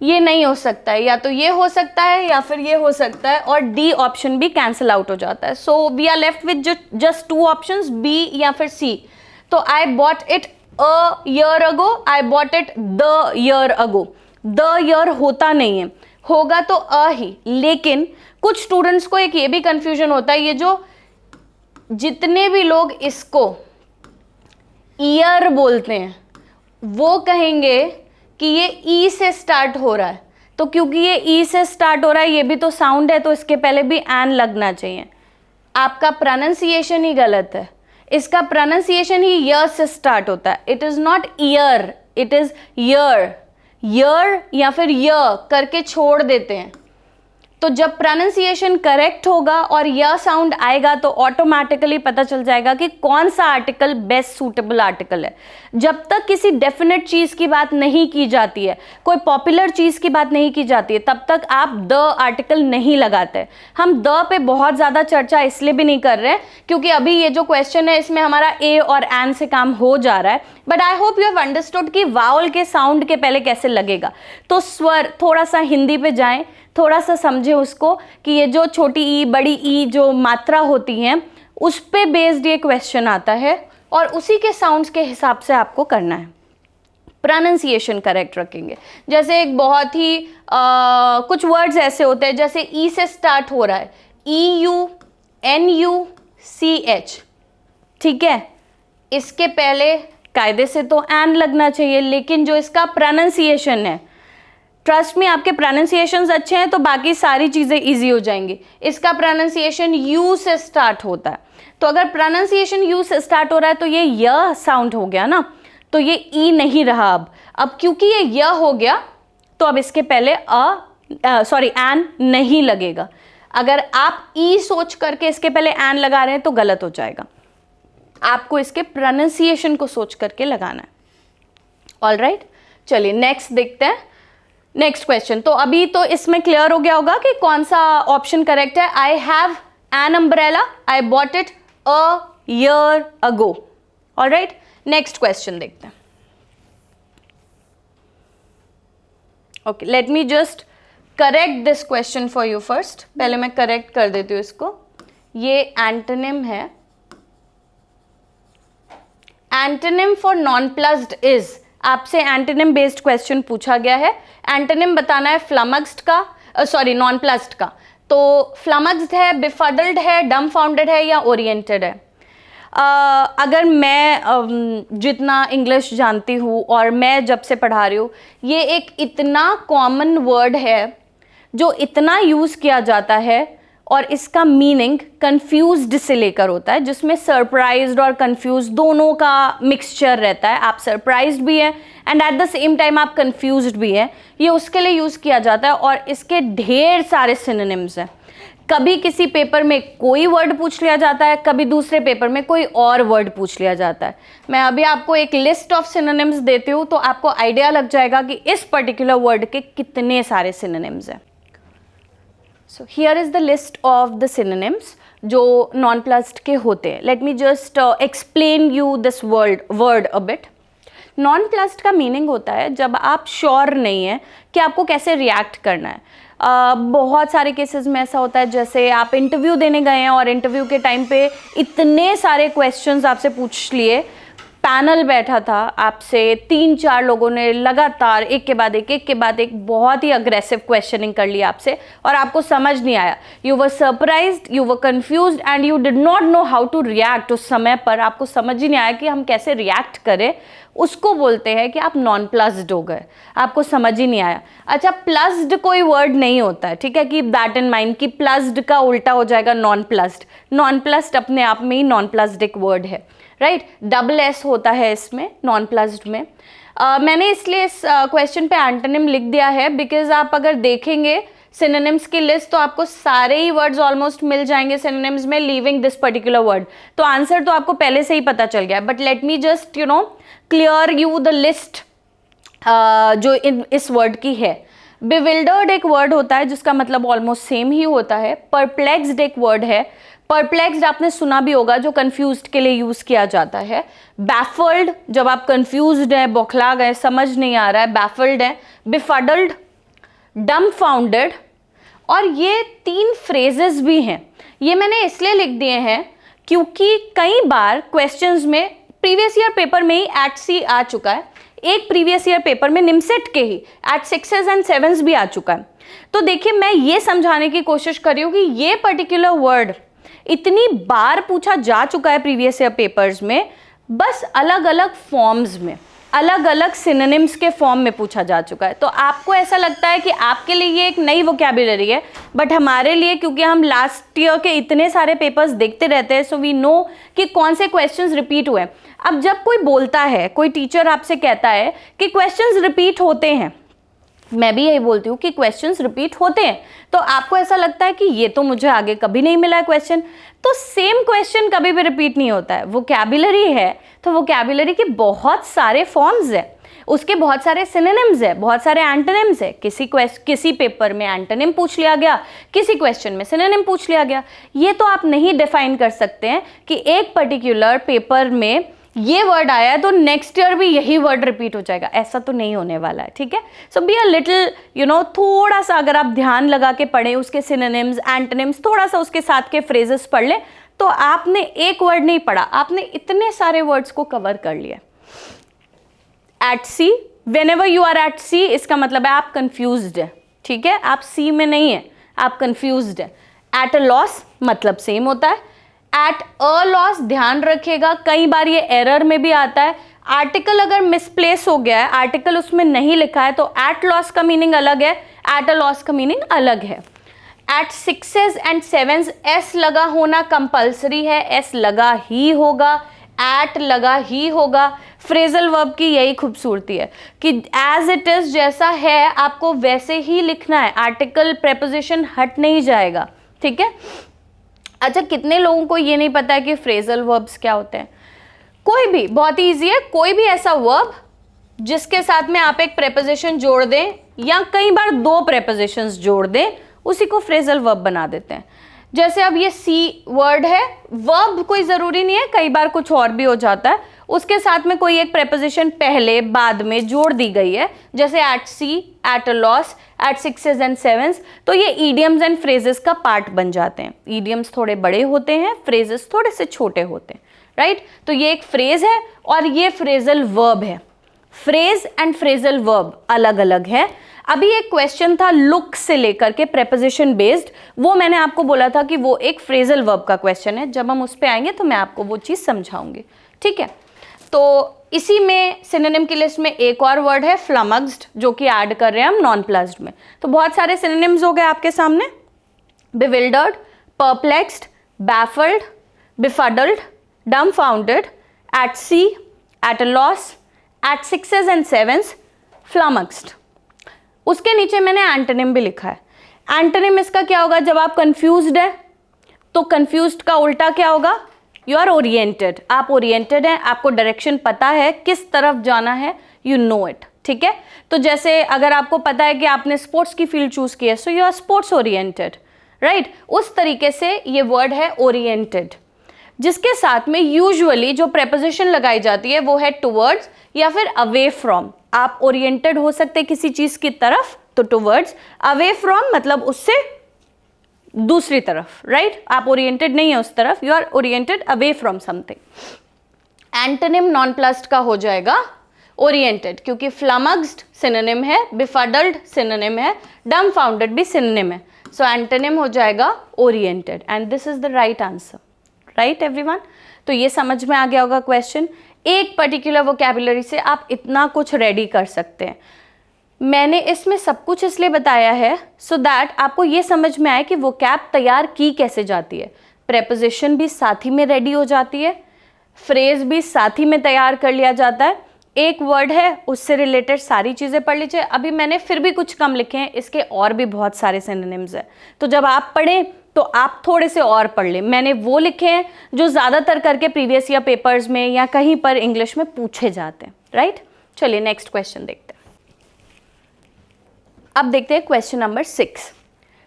Speaker 1: ये नहीं हो सकता है, या तो ये हो सकता है या फिर ये हो सकता है, और डी ऑप्शन भी कैंसिल आउट हो जाता है। So we are left with just two options, B या फिर सी। तो I bought it a year ago, I bought it the year ago. The year होता नहीं है, होगा तो अ ही। लेकिन कुछ स्टूडेंट्स को एक ये भी कंफ्यूजन होता है, ये जो जितने भी लोग इसको ईयर बोलते हैं वो कहेंगे कि ये ई से स्टार्ट हो रहा है, तो क्योंकि ये ई से स्टार्ट हो रहा है, ये भी तो साउंड है, तो इसके पहले भी एन लगना चाहिए। आपका प्रोनाउंसिएशन ही गलत है, इसका प्रोनाउंसिएशन ही य से स्टार्ट होता है। It is not ear, it is year. Year या फिर य करके छोड़ देते हैं। तो जब प्रोनाउंसिएशन करेक्ट होगा और य साउंड आएगा तो ऑटोमेटिकली पता चल जाएगा कि कौन सा आर्टिकल बेस्ट सूटेबल आर्टिकल है। जब तक किसी डेफिनेट चीज की बात नहीं की जाती है, कोई पॉपुलर चीज की बात नहीं की जाती है, तब तक आप द आर्टिकल नहीं लगाते। हम द पे बहुत ज्यादा चर्चा इसलिए भी नहीं कर रहे हैं क्योंकि अभी ये जो क्वेश्चन है इसमें हमारा ए और एन से काम हो जा रहा है, but I hope you have understood कि वावल के साउंड के पहले कैसे लगेगा। तो स्वर थोड़ा सा हिंदी पे जाएं, थोड़ा सा समझे उसको कि ये जो छोटी ई बड़ी ई जो मात्रा होती हैं उस पे बेस्ड ये क्वेश्चन आता है और उसी के साउंड्स के हिसाब से आपको करना है। प्रोनाउंसिएशन करेक्ट रखेंगे। जैसे एक बहुत ही कुछ वर्ड्स ऐसे होते हैं जैसे ई से स्टार्ट हो रहा है, EUNUCH, ठीक है, इसके पहले कायदे से तो एन लगना चाहिए, लेकिन जो इसका प्रोनाउंसिएशन है, ट्रस्ट में आपके प्रोनाउंसिएशंस अच्छे हैं तो बाकी सारी चीज़ें इजी हो जाएंगी। इसका प्रोनाउंसिएशन यू से स्टार्ट होता है, तो अगर प्रोनाउंसिएशन यू से स्टार्ट हो रहा है तो ये य साउंड हो गया ना, तो ये ई नहीं रहा। अब क्योंकि ये य हो गया तो अब इसके पहले एन नहीं लगेगा। अगर आप ई सोच करके इसके पहले एन लगा रहे हैं तो गलत हो जाएगा, आपको इसके प्रोनाउंसिएशन को सोच करके लगाना है। ऑलराइट, चलिए नेक्स्ट देखते हैं। नेक्स्ट क्वेश्चन, तो अभी तो इसमें क्लियर हो गया होगा कि कौन सा ऑप्शन करेक्ट है। I have an umbrella, I bought it a year ago. Alright, next question देखते हैं। Okay, let me just correct this question for you first. पहले मैं करेक्ट कर देती हूँ इसको। ये एंटोनिम है। Antonym for non plussed is, आपसे एंटोनिम बेस्ड क्वेश्चन पूछा गया है। एंटोनिम बताना है फ्लमक्स्ड का, नॉन प्लस्ड का। तो फ्लमक्स्ड है, बेफडल्ड है, डम्फाउंडेड है या ओरिएंटेड है। अगर मैं जितना इंग्लिश जानती हूँ और मैं जब से पढ़ा रही हूँ, ये एक इतना कॉमन वर्ड है जो इतना यूज़ किया जाता है और इसका मीनिंग कंफ्यूज्ड से लेकर होता है, जिसमें सरप्राइज्ड और कंफ्यूज दोनों का मिक्सचर रहता है। आप सरप्राइज्ड भी हैं and at the same time आप कंफ्यूज्ड भी हैं। ये उसके लिए यूज़ किया जाता है और इसके ढेर सारे सिनोनिम्स हैं। कभी किसी पेपर में कोई वर्ड पूछ लिया जाता है, कभी दूसरे पेपर में कोई और वर्ड पूछ लिया जाता है। मैं अभी आपको एक लिस्ट ऑफ सिनोनिम्स देती हूँ तो आपको आइडिया लग जाएगा कि इस पर्टिकुलर वर्ड के कितने सारे सिनोनिम्स हैं। So here is the list of the synonyms जो नॉन प्लस्ड के होते हैं। Let me just explain you this word a bit. Non plussed का मीनिंग होता है जब आप श्योर नहीं है कि आपको कैसे रिएक्ट करना है। बहुत सारे केसेस में ऐसा होता है, जैसे आप इंटरव्यू देने गए हैं और इंटरव्यू के टाइम पे इतने सारे क्वेश्चंस आपसे पूछ लिए, पैनल बैठा था, आपसे 3-4 लोगों ने लगातार एक के बाद एक बहुत ही अग्रेसिव क्वेश्चनिंग कर लिया आपसे और आपको समझ नहीं आया। You were surprised, you were confused and you did not know how to react. उस समय पर आपको समझ ही नहीं आया कि हम कैसे रिएक्ट करें। उसको बोलते हैं कि आप नॉन प्लस्ड हो गए, आपको समझ ही नहीं आया। अच्छा, प्लस्ड कोई वर्ड नहीं होता है, ठीक है, कि दैट इन माइंड कि प्लस्ड का उल्टा हो जाएगा नॉन प्लस्ड। नॉन प्लस्ड अपने आप में ही नॉन प्लस्ड एक वर्ड है, राइट। डबल एस होता है इसमें नॉन प्लस्ड में। मैंने इसलिए इस क्वेश्चन पे एंटोनिम लिख दिया है बिकॉज आप अगर देखेंगे सिनोनिम्स की लिस्ट तो आपको सारे ही वर्ड्स ऑलमोस्ट मिल जाएंगे सिनोनिम्स में, लीविंग दिस पर्टिकुलर वर्ड। तो आंसर तो आपको पहले से ही पता चल गया, but let me just clear you the list जो इस वर्ड की है। बिविल्डर्ड एक वर्ड होता है जिसका मतलब ऑलमोस्ट सेम ही होता है। परप्लेक्स्ड एक वर्ड है। परप्लेक्स्ड आपने सुना भी होगा, जो कंफ्यूज्ड के लिए यूज किया जाता है। बैफल्ड, जब आप कंफ्यूज्ड हैं, बौखला गए, समझ नहीं आ रहा है, बैफल्ड है। बिफडल्ड, डम्फाउंडेड, और ये 3 फ्रेजेस भी हैं। ये मैंने इसलिए लिख दिए हैं क्योंकि कई बार क्वेश्चंस में प्रीवियस ईयर पेपर में ही @C आ चुका है, एक प्रीवियस ईयर पेपर में निमसेट के ही @6s and 7s भी आ चुका है। तो देखिए, मैं ये समझाने की कोशिश कर रही हूँ कि ये पर्टिकुलर वर्ड इतनी बार पूछा जा चुका है प्रीवियस ईयर पेपर्स में, बस अलग अलग फॉर्म्स में, अलग अलग सिनोनिम्स के फॉर्म में पूछा जा चुका है। तो आपको ऐसा लगता है कि आपके लिए ये एक नई वोकैबुलरी है, बट हमारे लिए, क्योंकि हम लास्ट ईयर के इतने सारे पेपर्स देखते रहते हैं, सो वी नो कि कौन से क्वेश्चंस रिपीट हुए। अब जब कोई बोलता है, कोई टीचर आपसे कहता है कि क्वेश्चंस रिपीट होते हैं, मैं भी यही बोलती हूँ कि क्वेश्चंस रिपीट होते हैं, तो आपको ऐसा लगता है कि ये तो मुझे आगे कभी नहीं मिला है क्वेश्चन। तो सेम क्वेश्चन कभी भी रिपीट नहीं होता है। वोकैबुलरी है तो वोकैबुलरी के बहुत सारे फॉर्म्स है, उसके बहुत सारे सिनोनिम्स है, बहुत सारे एंटोनिम्स है। किसी पेपर में एंटोनिम पूछ लिया गया, किसी क्वेश्चन में सिनोनिम पूछ लिया गया। ये तो आप नहीं डिफाइन कर सकते हैं कि एक पर्टिकुलर पेपर में ये वर्ड आया है तो नेक्स्ट ईयर भी यही वर्ड रिपीट हो जाएगा, ऐसा तो नहीं होने वाला है। ठीक है, सो बी अ लिटिल थोड़ा सा अगर आप ध्यान लगा के पढ़ें, उसके सिनोनिम्स, एंटोनिम्स, थोड़ा सा उसके साथ के फ्रेजेस पढ़ लें, तो आपने एक वर्ड नहीं पढ़ा, आपने इतने सारे वर्ड्स को कवर कर लिया। At sea, whenever you are at sea, इसका मतलब है आप कंफ्यूज्ड है। ठीक है, आप सी में नहीं है, आप कंफ्यूज्ड है। एट अ लॉस मतलब सेम होता है। एट अ लॉस ध्यान रखिएगा, कई बार ये एरर में भी आता है। आर्टिकल अगर मिसप्लेस हो गया है, आर्टिकल उसमें नहीं लिखा है, तो एट लॉस का मीनिंग अलग है, एट अ लॉस का मीनिंग अलग है। Eight 6s and 7s S लगा होना कंपल्सरी है, एस लगा ही होगा, एट लगा ही होगा। फ्रेजल वर्ब की यही खूबसूरती है कि एज इट इज, जैसा है आपको वैसे ही लिखना है, आर्टिकल प्रेपोजिशन हट नहीं जाएगा। ठीक है, अच्छा, कितने लोगों को ये नहीं पता है कि फ्रेजल वर्ब्स क्या होते हैं? कोई भी, बहुत ही ईजी है, कोई भी ऐसा वर्ब जिसके साथ में आप एक प्रेपोजिशन जोड़ दें या कई बार दो प्रेपोजिशंस जोड़ दें, उसी को फ्रेजल वर्ब बना देते हैं। जैसे अब ये सी वर्ड है, वर्ब कोई ज़रूरी नहीं है, कई बार कुछ और भी हो जाता है, उसके साथ में कोई एक प्रेपोजिशन पहले बाद में जोड़ दी गई है, जैसे at sea, at a loss, at 6s and 7s, तो ये ईडियम्स एंड फ्रेजेस का पार्ट बन जाते हैं। ईडियम्स थोड़े बड़े होते हैं, फ्रेजेस थोड़े से छोटे होते हैं, राइट? तो ये एक फ्रेज है और ये फ्रेजल वर्ब है। फ्रेज एंड फ्रेजल वर्ब अलग अलग है। अभी एक क्वेश्चन था लुक से लेकर के प्रेपोजिशन बेस्ड, वो मैंने आपको बोला था कि वो एक फ्रेजल वर्ब का क्वेश्चन है। जब हम उस पर आएंगे तो मैं आपको वो चीज़ समझाऊंगी। ठीक है, तो इसी में सिनोनिम की लिस्ट में एक और वर्ड है फ्लमक्स्ड, जो कि ऐड कर रहे हैं हम नॉन प्लस्ड में। तो बहुत सारे सिनोनिम्स हो गए आपके सामने। Bewildered, perplexed, baffled, befuddled, dumbfounded, at sea, at a loss, at 6s and 7s, flummoxed. उसके नीचे मैंने एंटोनिम भी लिखा है। एंटोनिम इसका क्या होगा? जब आप कंफ्यूज्ड है तो कंफ्यूज्ड का उल्टा क्या होगा? You are oriented. आप ओरिएंटेड हैं, आपको डायरेक्शन पता है, किस तरफ जाना है, यू नो इट। ठीक है, तो जैसे अगर आपको पता है कि आपने स्पोर्ट्स की फील्ड चूज की है, so you are sports oriented, right? उस तरीके से ये वर्ड है ओरिएंटेड, जिसके साथ में यूजुअली जो प्रेपोजिशन लगाई जाती है वो है टुवर्ड्स या फिर अवे फ्रॉम। आप ओरिएंटेड हो सकते किसी चीज की तरफ, तो टुवर्ड्स। अवे फ्रॉम मतलब उससे दूसरी तरफ, राइट? आप ओरिएंटेड नहीं है उस तरफ, you are oriented away from something. Antonym nonplussed का हो जाएगा ओरिएंटेड, क्योंकि फ्लमक्स्ड सिनोनिम है, बिफडल्ड सिनोनिम है, डम्फाउंडेड भी सिनोनिम है। सो एंटोनिम हो जाएगा oriented, and this is the right answer. Right everyone? तो ये समझ में आ गया होगा क्वेश्चन। एक पर्टिकुलर वोकैबुलरी से आप इतना कुछ रेडी कर सकते हैं। मैंने इसमें सब कुछ इसलिए बताया है सो दैट आपको ये समझ में आए कि वोकैब तैयार की कैसे जाती है। प्रेपोजिशन भी साथ ही में रेडी हो जाती है, फ्रेज भी साथ ही में तैयार कर लिया जाता है। एक वर्ड है, उससे रिलेटेड सारी चीज़ें पढ़ लीजिए। अभी मैंने फिर भी कुछ कम लिखे हैं, इसके और भी बहुत सारे सिनोनिम्स हैं, तो जब आप पढ़ें तो आप थोड़े से और पढ़ लें। मैंने वो लिखे हैं जो ज़्यादातर करके प्रीवियस ईयर पेपर्स में या कहीं पर इंग्लिश में पूछे जाते हैं, राइट? चलिए नेक्स्ट क्वेश्चन देखते हैं। अब देखते हैं question number 6।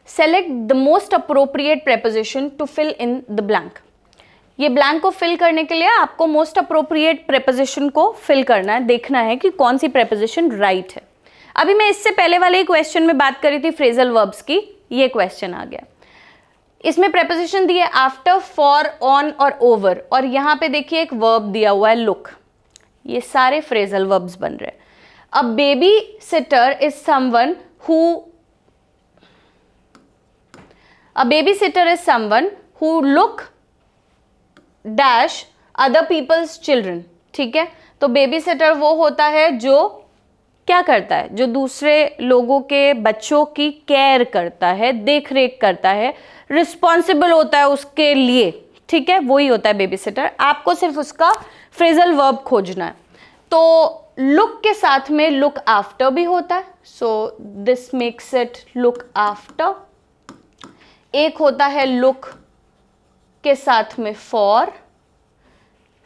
Speaker 1: Select the most appropriate preposition to fill in the blank. ये ब्लैंक को फिल करने के लिए आपको मोस्ट अप्रोप्रिएट प्रेपोजिशन को फिल करना है, देखना है कि कौन सी प्रेपोजिशन राइट है। अभी मैं इससे पहले वाले ही क्वेश्चन में बात करी थी फ्रेजल वर्ब्स की, ये क्वेश्चन आ गया। इसमें प्रेपोजिशन दिए आफ्टर, फॉर, ऑन और ओवर, और यहाँ पे देखिए एक वर्ब दिया हुआ है लुक। ये सारे फ्रेजल वर्ब्स बन रहे हैं। A babysitter is someone who look dash other people's children. ठीक है, तो बेबी सिटर वो होता है जो क्या करता है, जो दूसरे लोगों के बच्चों की केयर करता है, देख रेख करता है, रिस्पॉन्सिबल होता है उसके लिए, ठीक है, वही होता है बेबी सिटर। आपको सिर्फ उसका फ्रेजल वर्ब खोजना है। तो लुक के साथ में लुक आफ्टर भी होता है, so this makes it look after. एक होता है लुक के साथ में फॉर,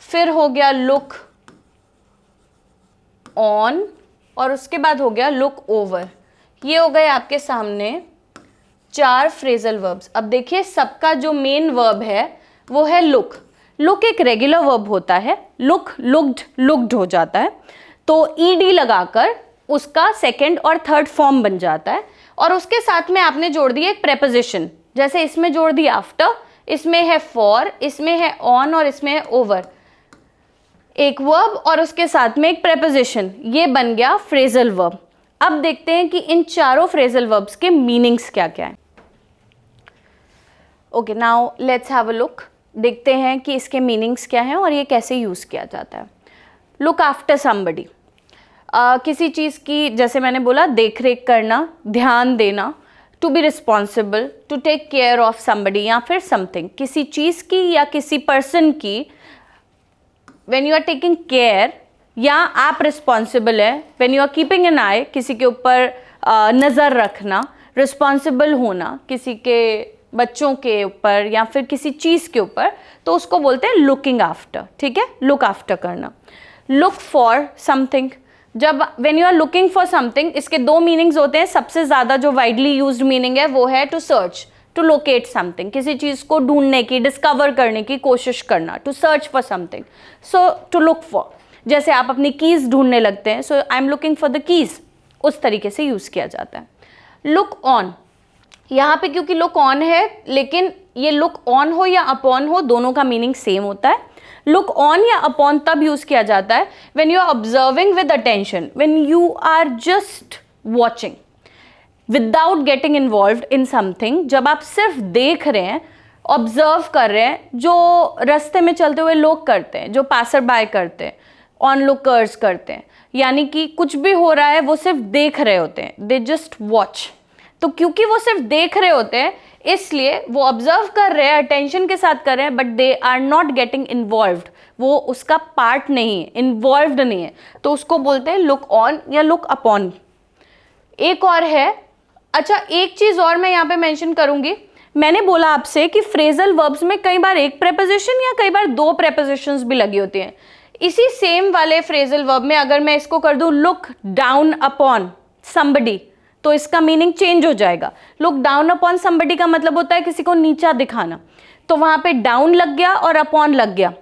Speaker 1: फिर हो गया लुक ऑन, और उसके बाद हो गया लुक ओवर। ये हो गए आपके सामने 4 फ्रेजल वर्ब्स। अब देखिए सबका जो मेन वर्ब है वो है लुक। लुक एक रेगुलर वर्ब होता है, लुक लुक्ड लुक्ड हो जाता है, तो ईडी लगाकर उसका सेकंड और थर्ड फॉर्म बन जाता है, और उसके साथ में आपने जोड़ दिया एक प्रेपोजिशन, जैसे इसमें जोड़ दिया आफ्टर, इसमें है फॉर, इसमें है ऑन और इसमें है ओवर। एक वर्ब और उसके साथ में एक प्रेपोजिशन, ये बन गया फ्रेजल वर्ब। अब देखते हैं कि इन चारों फ्रेजल वर्ब्स के मीनिंग्स क्या क्या हैं। Okay, now let's have a look. देखते हैं कि इसके मीनिंग्स क्या हैं और ये कैसे यूज़ किया जाता है। लुक आफ्टर समबडी, किसी चीज़ की, जैसे मैंने बोला, देख रेख करना, ध्यान देना, to be responsible, to take care of somebody या फिर समथिंग, किसी चीज़ की या किसी पर्सन की when you are taking care, या आप रिस्पॉन्सिबल है when you are keeping an eye, किसी के ऊपर नज़र रखना, रिस्पॉन्सिबल होना किसी के बच्चों के ऊपर या फिर किसी चीज़ के ऊपर, तो उसको बोलते हैं लुकिंग आफ्टर, ठीक है, लुक आफ्टर करना। लुक फॉर समथिंग, जब when you are looking for something, इसके 2 मीनिंग्स होते हैं। सबसे ज़्यादा जो वाइडली यूज्ड मीनिंग है वो है to search, to locate something, किसी चीज़ को ढूंढने की, डिस्कवर करने की कोशिश करना, to search for something. So to look for, जैसे आप अपनी कीज़ ढूंढने लगते हैं, so I am looking for the keys, उस तरीके से यूज़ किया जाता है। लुक ऑन, यहाँ पे क्योंकि लुक ऑन है, लेकिन ये लुक ऑन हो या अपॉन हो, दोनों का मीनिंग सेम होता है। लुक ऑन या अपॉन तब यूज़ किया जाता है when you are observing with attention, when you are just watching without getting involved in something, जब आप सिर्फ देख रहे हैं, ऑब्जर्व कर रहे हैं, जो रास्ते में चलते हुए लोग करते हैं, जो पासर बाय करते हैं, ऑन लुकर्स करते हैं, यानी कि कुछ भी हो रहा है वो सिर्फ देख रहे होते हैं, दे जस्ट वॉच। तो क्योंकि वो सिर्फ देख रहे होते हैं, इसलिए वो ऑब्जर्व कर रहे हैं, अटेंशन के साथ कर रहे हैं, but they are not getting involved, वो उसका पार्ट नहीं है, इन्वॉल्व्ड नहीं है, तो उसको बोलते हैं लुक ऑन या लुक अपॉन। एक और है, अच्छा एक चीज़ और मैं यहाँ पे मेंशन करूँगी, मैंने बोला आपसे कि फ्रेजल वर्ब्स में कई बार एक प्रेपोजिशन या कई बार 2 प्रेपोजिशंस भी लगी होती हैं। इसी सेम वाले फ्रेजल वर्ब में अगर मैं इसको कर दूँ लुक डाउन अपॉन समबडी, तो इसका मीनिंग चेंज हो जाएगा। लुक डाउन अपॉन समबडी का मतलब होता है किसी को नीचा दिखाना, तो वहाँ पे डाउन लग गया और अपॉन लग गया,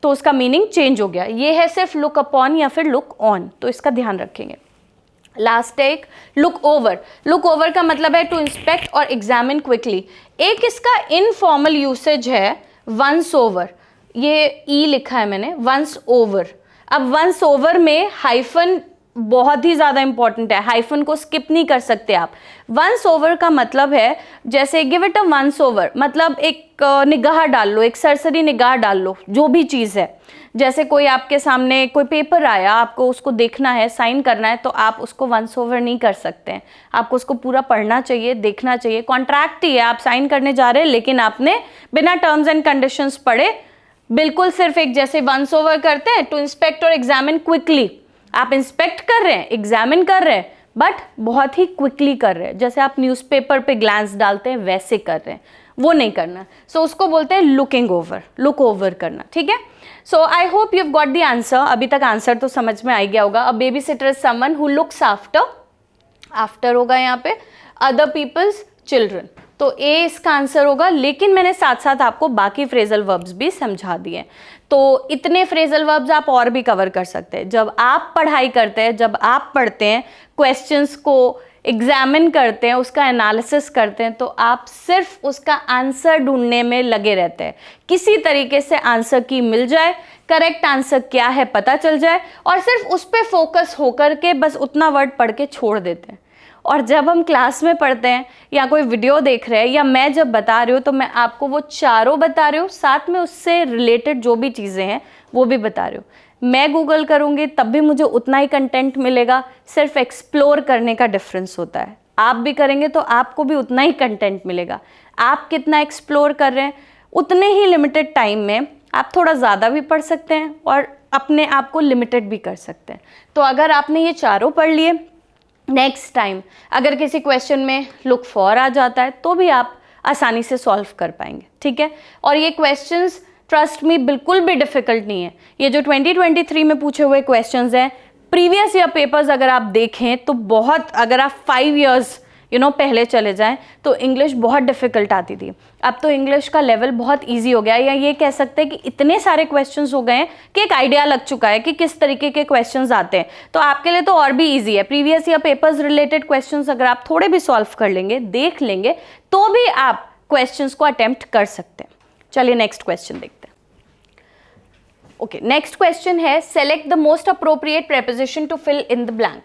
Speaker 1: तो उसका मीनिंग चेंज हो गया। ये है सिर्फ लुक अपॉन या फिर लुक ऑन, तो इसका ध्यान रखेंगे। लास्ट एक लुक ओवर। लुक ओवर का मतलब है टू इंस्पेक्ट और एग्जामिन क्विकली। एक इसका इनफॉर्मल यूसेज है वंस ओवर, ये ई लिखा है मैंने, वंस ओवर। अब वंस ओवर में हाइफन बहुत ही ज़्यादा इंपॉर्टेंट है, हाइफन को स्किप नहीं कर सकते आप। वंस ओवर का मतलब है, जैसे give it a once over, मतलब एक निगाह डाल लो, एक सरसरी निगाह डाल लो जो भी चीज़ है। जैसे कोई आपके सामने कोई पेपर आया, आपको उसको देखना है, साइन करना है, तो आप उसको वंस ओवर नहीं कर सकते हैं, आपको उसको पूरा पढ़ना चाहिए, देखना चाहिए। कॉन्ट्रैक्ट ही है, आप साइन करने जा रहे हैं, लेकिन आपने बिना टर्म्स एंड कंडीशंस पढ़े बिल्कुल सिर्फ एक जैसे वंस ओवर करते हैं टू इंस्पेक्ट और एग्जामिन क्विकली, आप इंस्पेक्ट कर रहे हैं, एग्जामिन कर रहे हैं, बट बहुत ही क्विकली कर रहे हैं, जैसे आप न्यूज़पेपर पे ग्लांस डालते हैं वैसे कर रहे हैं, वो नहीं करना। सो उसको बोलते हैं लुकिंग ओवर, लुक ओवर करना, ठीक है। So I hope you have got the answer. अभी तक आंसर तो समझ में आ गया होगा। A babysitter is someone who looks after, after होगा यहाँ पे अदर पीपल्स चिल्ड्रन, तो ए इसका आंसर होगा। लेकिन मैंने साथ साथ आपको बाकी फ्रेजल वर्ब्स भी समझा दिए, तो इतने फ्रेजल वर्ब्स आप और भी कवर कर सकते हैं। जब आप पढ़ाई करते हैं, जब आप पढ़ते हैं, क्वेश्चंस को एग्जामिन करते हैं, उसका एनालिसिस करते हैं, तो आप सिर्फ उसका आंसर ढूंढने में लगे रहते हैं। किसी तरीके से आंसर की मिल जाए, करेक्ट आंसर क्या है पता चल जाए, और सिर्फ उस पर फोकस होकर के बस उतना वर्ड पढ़ के छोड़ देते हैं। और जब हम क्लास में पढ़ते हैं या कोई वीडियो देख रहे हैं या मैं जब बता रही हूँ, तो मैं आपको वो चारों बता रही हूँ, साथ में उससे रिलेटेड जो भी चीज़ें हैं वो भी बता रही हूँ। मैं गूगल करूँगी तब भी मुझे उतना ही कंटेंट मिलेगा, सिर्फ एक्सप्लोर करने का डिफरेंस होता है। आप भी करेंगे तो आपको भी उतना ही कंटेंट मिलेगा। आप कितना एक्सप्लोर कर रहे हैं, उतने ही लिमिटेड टाइम में आप थोड़ा ज़्यादा भी पढ़ सकते हैं और अपने आप को लिमिटेड भी कर सकते हैं। तो अगर आपने ये चारों पढ़ लिए, नेक्स्ट टाइम अगर किसी क्वेश्चन में लुक फॉर आ जाता है तो भी आप आसानी से सॉल्व कर पाएंगे, ठीक है। और ये क्वेश्चंस ट्रस्ट मी बिल्कुल भी डिफिकल्ट नहीं है। ये जो 2023 में पूछे हुए क्वेश्चंस हैं, प्रीवियस ईयर पेपर्स अगर आप देखें तो बहुत, अगर आप 5 इयर्स पहले चले जाएं तो इंग्लिश बहुत डिफिकल्ट आती थी। अब तो इंग्लिश का लेवल बहुत इजी हो गया है, या ये कह सकते हैं कि इतने सारे क्वेश्चंस हो गए हैं कि एक आइडिया लग चुका है कि किस तरीके के क्वेश्चंस आते हैं। तो आपके लिए तो और भी इजी है। Previous year papers related questions अगर आप थोड़े भी सॉल्व कर लेंगे, देख लेंगे, तो भी आप क्वेश्चंस को अटेम्प्ट कर सकते हैं। चलिए नेक्स्ट क्वेश्चन देखते हैं। ओके, नेक्स्ट क्वेश्चन है select the most appropriate preposition to fill in the blank.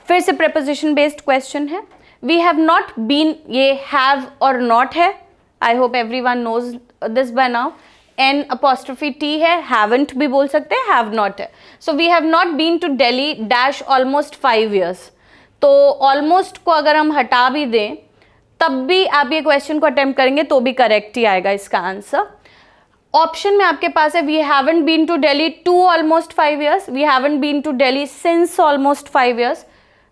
Speaker 1: फिर से प्रेपोजिशन बेस्ड क्वेश्चन है। वी हैव नॉट बीन, ये हैव और नॉट है। I hope everyone knows this by now. N apostrophe T है, हैवंट भी बोल सकते हैं, हैव नॉट है। So we have not been to Delhi dash almost 5 years। तो ऑलमोस्ट को अगर हम हटा भी दें तब भी आप ये क्वेश्चन को अटेम्प्ट करेंगे तो भी करेक्ट ही आएगा इसका आंसर। ऑप्शन में आपके पास है we haven't been to Delhi to almost 5 years, we haven't been to Delhi since almost 5 years,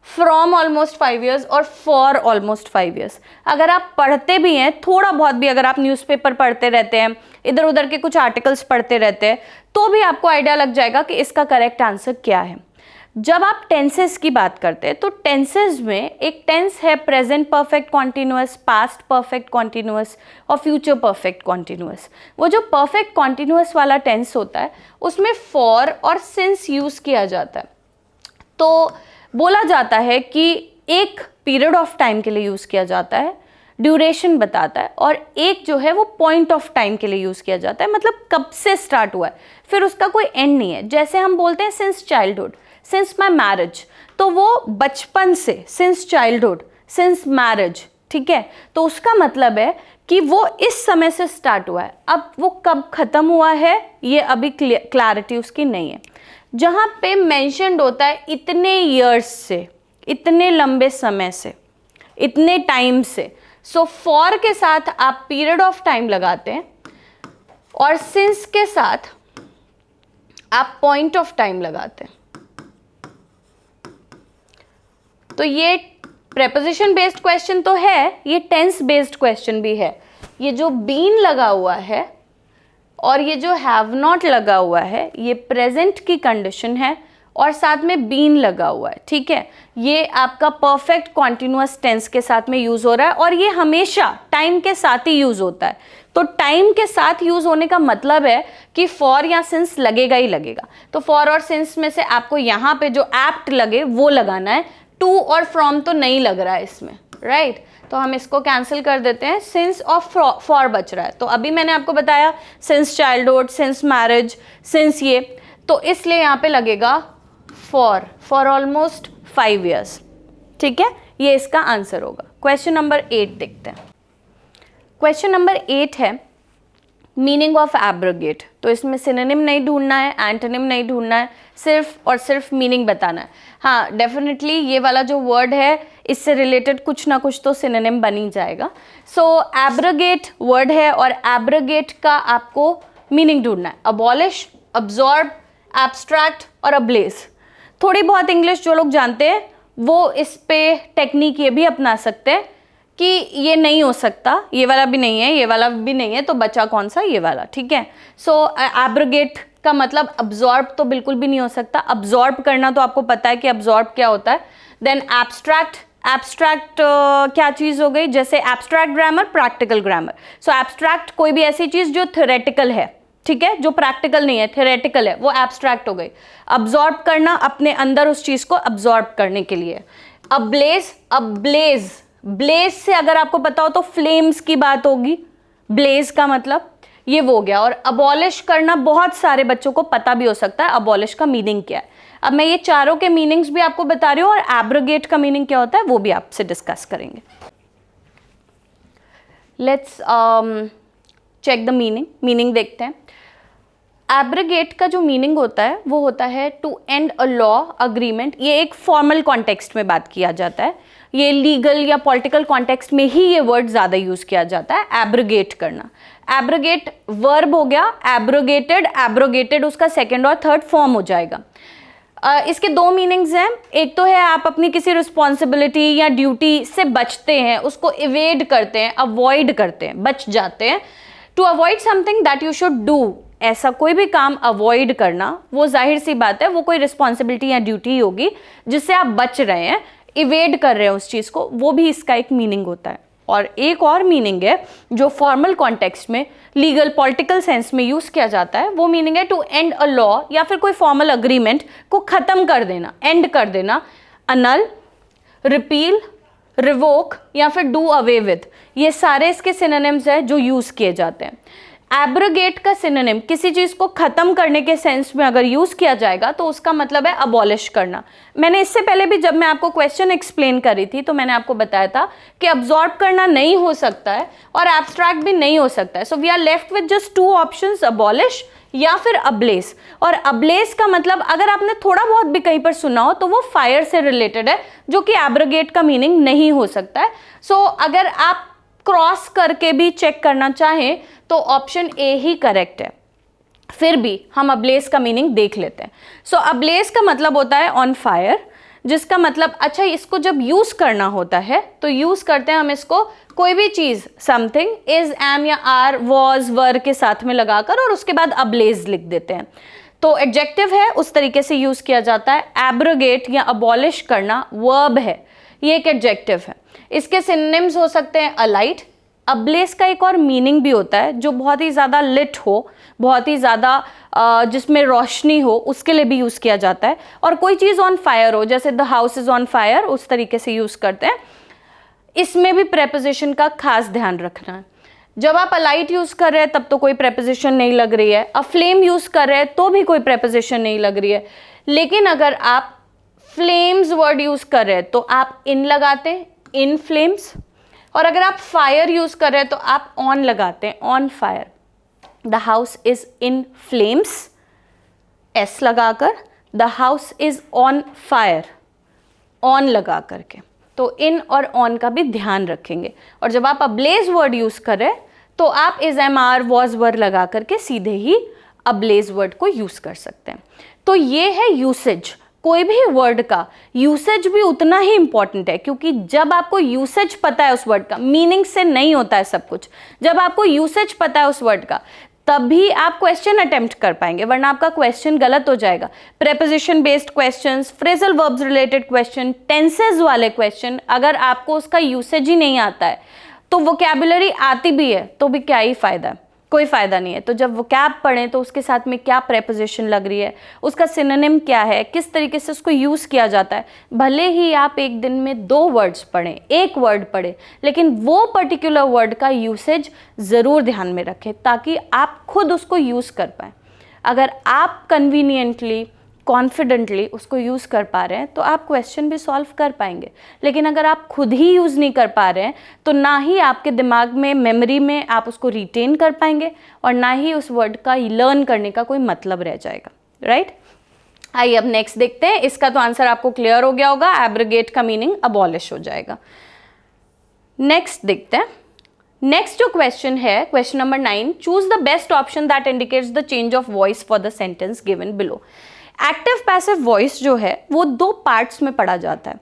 Speaker 1: from almost 5 years और फॉर ऑलमोस्ट 5 years। अगर आप पढ़ते भी हैं थोड़ा बहुत भी, अगर आप न्यूज़पेपर पढ़ते रहते हैं, इधर उधर के कुछ आर्टिकल्स पढ़ते रहते हैं, तो भी आपको आइडिया लग जाएगा कि इसका करेक्ट आंसर क्या है। जब आप टेंसेस की बात करते हैं तो टेंसेस में एक टेंस है present perfect continuous, past perfect continuous और फ्यूचर परफेक्ट कॉन्टिन्यूअस। वो जो परफेक्ट कॉन्टिन्यूअस वाला टेंस होता है उसमें फॉर और सिंस यूज़ किया जाता है। तो बोला जाता है कि एक पीरियड ऑफ टाइम के लिए यूज़ किया जाता है, ड्यूरेशन बताता है, और एक जो है वो पॉइंट ऑफ टाइम के लिए यूज़ किया जाता है, मतलब कब से स्टार्ट हुआ है, फिर उसका कोई एंड नहीं है। जैसे हम बोलते हैं since childhood, since my marriage, तो वो बचपन से, सिंस चाइल्डहुड, सिंस मैरिज, ठीक है। तो उसका मतलब है कि वो इस समय से स्टार्ट हुआ है। अब वो कब ख़त्म हुआ है ये अभी क्लैरिटी उसकी नहीं है। जहाँ पे मेंशन्ड होता है इतने ईयर्स से, इतने लंबे समय से, इतने टाइम से, सो फॉर के साथ आप पीरियड ऑफ टाइम लगाते हैं और सिंस के साथ आप पॉइंट ऑफ टाइम लगाते हैं। तो ये प्रेपोजिशन बेस्ड क्वेश्चन तो है, ये टेंस बेस्ड क्वेश्चन भी है। ये जो बीन लगा हुआ है और ये जो हैव नॉट लगा हुआ है ये प्रेजेंट की कंडीशन है और साथ में बीन लगा हुआ है, ठीक है। ये आपका परफेक्ट कॉन्टिन्यूअस टेंस के साथ में यूज हो रहा है और ये हमेशा टाइम के साथ ही यूज होता है। तो टाइम के साथ यूज होने का मतलब है कि फॉर या सिंस लगेगा ही लगेगा। तो फॉर और सिंस में से आपको यहाँ पे जो एप्ट लगे वो लगाना है, टू और फ्रॉम तो नहीं लग रहा है इसमें, राइट। तो हम इसको कैंसिल कर देते हैं, सिंस और फॉर बच रहा है। तो अभी मैंने आपको बताया since childhood, since marriage, since ये, तो इसलिए यहाँ पे लगेगा फॉर ऑलमोस्ट 5 years, ठीक है। ये इसका आंसर होगा। क्वेश्चन नंबर 8 देखते हैं। क्वेश्चन नंबर 8 है मीनिंग ऑफ एब्रोगेट। तो इसमें सिनोनिम नहीं ढूंढना है, एंटोनिम नहीं ढूंढना है, सिर्फ और सिर्फ मीनिंग बताना है। हाँ, डेफिनेटली ये वाला जो वर्ड है इससे रिलेटेड कुछ ना कुछ तो सिनोनिम बन ही जाएगा। सो एब्रोगेट वर्ड है और एब्रोगेट का आपको मीनिंग ढूंढना है। अबॉलिश, अब्जॉर्ब, एब्स्ट्रैक्ट और अब्लेस। थोड़ी बहुत इंग्लिश जो लोग जानते हैं वो इस पे टेक्निक ये भी अपना सकते हैं कि ये नहीं हो सकता, ये वाला भी नहीं है, ये वाला भी नहीं है, तो बचा कौन सा, ये वाला, ठीक है। सो एब्रोगेट का मतलब अब्जॉर्ब तो बिल्कुल भी नहीं हो सकता। अब्जॉर्ब करना तो आपको पता है कि अब्जॉर्ब क्या होता है। देन एब्स्ट्रैक्ट, एब्स्ट्रैक्ट क्या चीज़ हो गई, जैसे एब्स्ट्रैक्ट ग्रामर, प्रैक्टिकल ग्रामर। सो एब्स्ट्रैक्ट कोई भी ऐसी चीज़ जो थ्योरेटिकल है, ठीक है, जो प्रैक्टिकल नहीं है, थ्योरेटिकल है, वो एब्स्ट्रैक्ट हो गई। अब्जॉर्ब करना, अपने अंदर उस चीज़ को अब्जॉर्ब करने के लिए। अब्लेज, अब्लेज, ब्लेज से अगर आपको पता हो तो फ्लेम्स की बात होगी, ब्लेज का मतलब ये वो हो गया। और अबॉलिश करना बहुत सारे बच्चों को पता भी हो सकता है अबॉलिश का मीनिंग क्या है। अब मैं ये चारों के मीनिंग्स भी आपको बता रही हूँ और एब्रोगेट का मीनिंग क्या होता है वो भी आपसे डिस्कस करेंगे। लेट्स चेक द मीनिंग देखते हैं। एब्रोगेट का जो मीनिंग होता है वो होता है to end a law agreement. ये एक फॉर्मल कॉन्टेक्स्ट में बात किया जाता है, ये लीगल या पॉलिटिकल कॉन्टेक्स्ट में ही ये वर्ड ज़्यादा यूज़ किया जाता है, एब्रोगेट करना। एब्रोगेट वर्ब हो गया, एब्रोगेटेड, एब्रोगेटेड उसका सेकेंड और थर्ड फॉर्म हो जाएगा। इसके दो मीनिंग्स हैं। एक तो है आप अपनी किसी रिस्पॉन्सिबिलिटी या ड्यूटी से बचते हैं, उसको इवेड करते हैं, अवॉइड करते हैं, बच जाते हैं। To avoid something that you should do, ऐसा कोई भी काम अवॉइड करना, वो जाहिर सी बात है वो कोई रिस्पॉन्सिबिलिटी या ड्यूटी होगी जिससे आप बच रहे हैं, इवेड कर रहे हैं उस चीज़ को, वो भी इसका एक मीनिंग होता है। और एक और मीनिंग है जो फॉर्मल कॉन्टेक्स्ट में लीगल पॉलिटिकल सेंस में यूज़ किया जाता है, वो मीनिंग है टू एंड अ लॉ या फिर कोई फॉर्मल अग्रीमेंट को ख़त्म कर देना, एंड कर देना। अनल, रिपील, रिवोक या फिर डू अवे विद, ये सारे इसके सिनोनिम्स हैं जो यूज़ किए जाते हैं। एब्रोगेट का सिनोनिम किसी चीज़ को ख़त्म करने के सेंस में अगर यूज़ किया जाएगा तो उसका मतलब है अबॉलिश करना। मैंने इससे पहले भी जब मैं आपको क्वेश्चन एक्सप्लेन करी थी तो मैंने आपको बताया था कि अब्जॉर्ब करना नहीं हो सकता है और एब्स्ट्रैक्ट भी नहीं हो सकता है। So we are left with just two options, abolish या फिर अब्लेस। और अब्लेस का मतलब अगर आपने थोड़ा बहुत भी कहीं पर सुना हो तो वो फायर से रिलेटेड है, जो कि एब्रोगेट का मीनिंग नहीं हो सकता है। सो अगर आप क्रॉस करके भी चेक करना चाहें तो ऑप्शन ए ही करेक्ट है। फिर भी हम अब्लेस का मीनिंग देख लेते हैं। सो अब्लेस का मतलब होता है ऑन फायर, जिसका मतलब, अच्छा इसको जब यूज करना होता है तो यूज करते हैं हम इसको कोई भी चीज समथिंग इज, एम या आर, वॉज, वर के साथ में लगाकर और उसके बाद अब्लेज लिख देते हैं। तो एडजेक्टिव है, उस तरीके से यूज किया जाता है। एब्रोगेट या अबॉलिश करना वर्ब है, ये एक एडजेक्टिव है। इसके सिनोनिम्स हो सकते हैं अलाइट। अब्लेस का एक और मीनिंग भी होता है जो बहुत ही ज़्यादा लिट हो, बहुत ही ज़्यादा जिसमें रोशनी हो, उसके लिए भी यूज़ किया जाता है। और कोई चीज़ ऑन फायर हो, जैसे the house is on fire, उस तरीके से यूज़ करते हैं। इसमें भी प्रेपोजिशन का खास ध्यान रखना है। जब आप अलाइट यूज़ कर रहे हैं तब तो कोई प्रेपोजिशन नहीं लग रही है, अ फ्लेम यूज़ कर रहे हैं तो भी कोई प्रेपोजिशन नहीं लग रही है। लेकिन अगर आप फ्लेम्स वर्ड यूज़ कर रहे हैं तो आप इन लगाते हैं, इन फ्लेम्स। और अगर आप फायर यूज कर रहे हैं तो आप ऑन लगाते हैं, on fire. The house is in flames, एस लगाकर, the house is on fire, on लगा करके। तो इन और ऑन का भी ध्यान रखेंगे। और जब आप अब्लेज वर्ड यूज कर रहे हैं तो आप इज, एम, आर, वॉज, वर लगा करके सीधे ही अब्लेज वर्ड को यूज कर सकते हैं। तो ये है यूसेज। कोई भी वर्ड का यूसेज भी उतना ही इंपॉर्टेंट है, क्योंकि जब आपको यूसेज पता है उस वर्ड का, मीनिंग से नहीं होता है सब कुछ, जब आपको यूसेज पता है उस वर्ड का तभी आप क्वेश्चन अटेम्प्ट कर पाएंगे, वरना आपका क्वेश्चन गलत हो जाएगा। Preposition based questions, phrasal verbs related question, tenses वाले क्वेश्चन, अगर आपको उसका यूसेज ही नहीं आता है तो वोकैबुलरी आती भी है तो भी क्या ही फायदा, कोई फ़ायदा नहीं है। तो जब वोकैब पढ़ें तो उसके साथ में क्या प्रेपोजिशन लग रही है, उसका सिनोनिम क्या है, किस तरीके से उसको यूज़ किया जाता है। भले ही आप एक दिन में 2 वर्ड्स पढ़ें, एक वर्ड पढ़ें, लेकिन वो पर्टिकुलर वर्ड का यूसेज ज़रूर ध्यान में रखें ताकि आप खुद उसको यूज़ कर पाएँ। अगर आप कन्वीनियंटली, कॉन्फिडेंटली उसको यूज़ कर पा रहे हैं तो आप क्वेश्चन भी सॉल्व कर पाएंगे। लेकिन अगर आप खुद ही यूज़ नहीं कर पा रहे हैं तो ना ही आपके दिमाग में, मेमोरी में आप उसको रिटेन कर पाएंगे और ना ही उस वर्ड का लर्न करने का कोई मतलब रह जाएगा, राइट। आइए अब नेक्स्ट देखते हैं। इसका तो आंसर आपको क्लियर हो गया होगा, एब्रोगेट का मीनिंग अबॉलिश हो जाएगा। नेक्स्ट देखते हैं। नेक्स्ट जो क्वेश्चन है, question number 9, choose the best option that indicates the change of voice for the sentence given below. Active passive voice जो है वो 2 पार्ट्स में पढ़ा जाता है।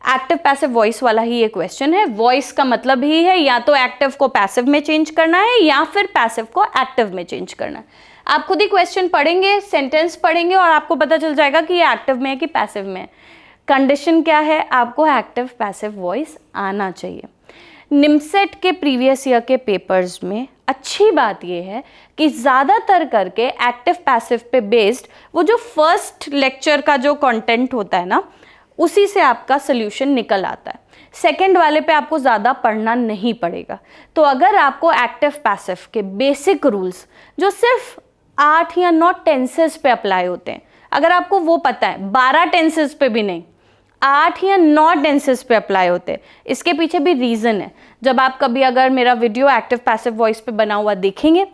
Speaker 1: एक्टिव पैसिव वॉइस वाला ही ये क्वेश्चन है। वॉइस का मतलब ही है या तो एक्टिव को पैसिव में चेंज करना है या फिर पैसिव को एक्टिव में चेंज करना है। आप खुद ही क्वेश्चन पढ़ेंगे, सेंटेंस पढ़ेंगे और आपको पता चल जाएगा कि ये एक्टिव में है कि पैसिव में है। कंडीशन क्या है, आपको एक्टिव पैसिव वॉइस आना चाहिए। निमसेट के प्रीवियस ईयर के पेपर्स में अच्छी बात यह है कि ज़्यादातर करके एक्टिव पैसिव पे बेस्ड वो जो फर्स्ट लेक्चर का जो कंटेंट होता है ना, उसी से आपका सोल्यूशन निकल आता है। सेकंड वाले पे आपको ज़्यादा पढ़ना नहीं पड़ेगा। तो अगर आपको एक्टिव पैसिव के बेसिक रूल्स जो सिर्फ 8 या 9 टेंसेस पे अप्लाई होते हैं, अगर आपको वो पता है, 12 टेंसेस पे भी नहीं, 8 या 9 टेंसेस पे अप्लाई होते हैं। इसके पीछे भी रीज़न है। जब आप कभी अगर मेरा वीडियो एक्टिव पैसिव वॉइस पे बना हुआ देखेंगे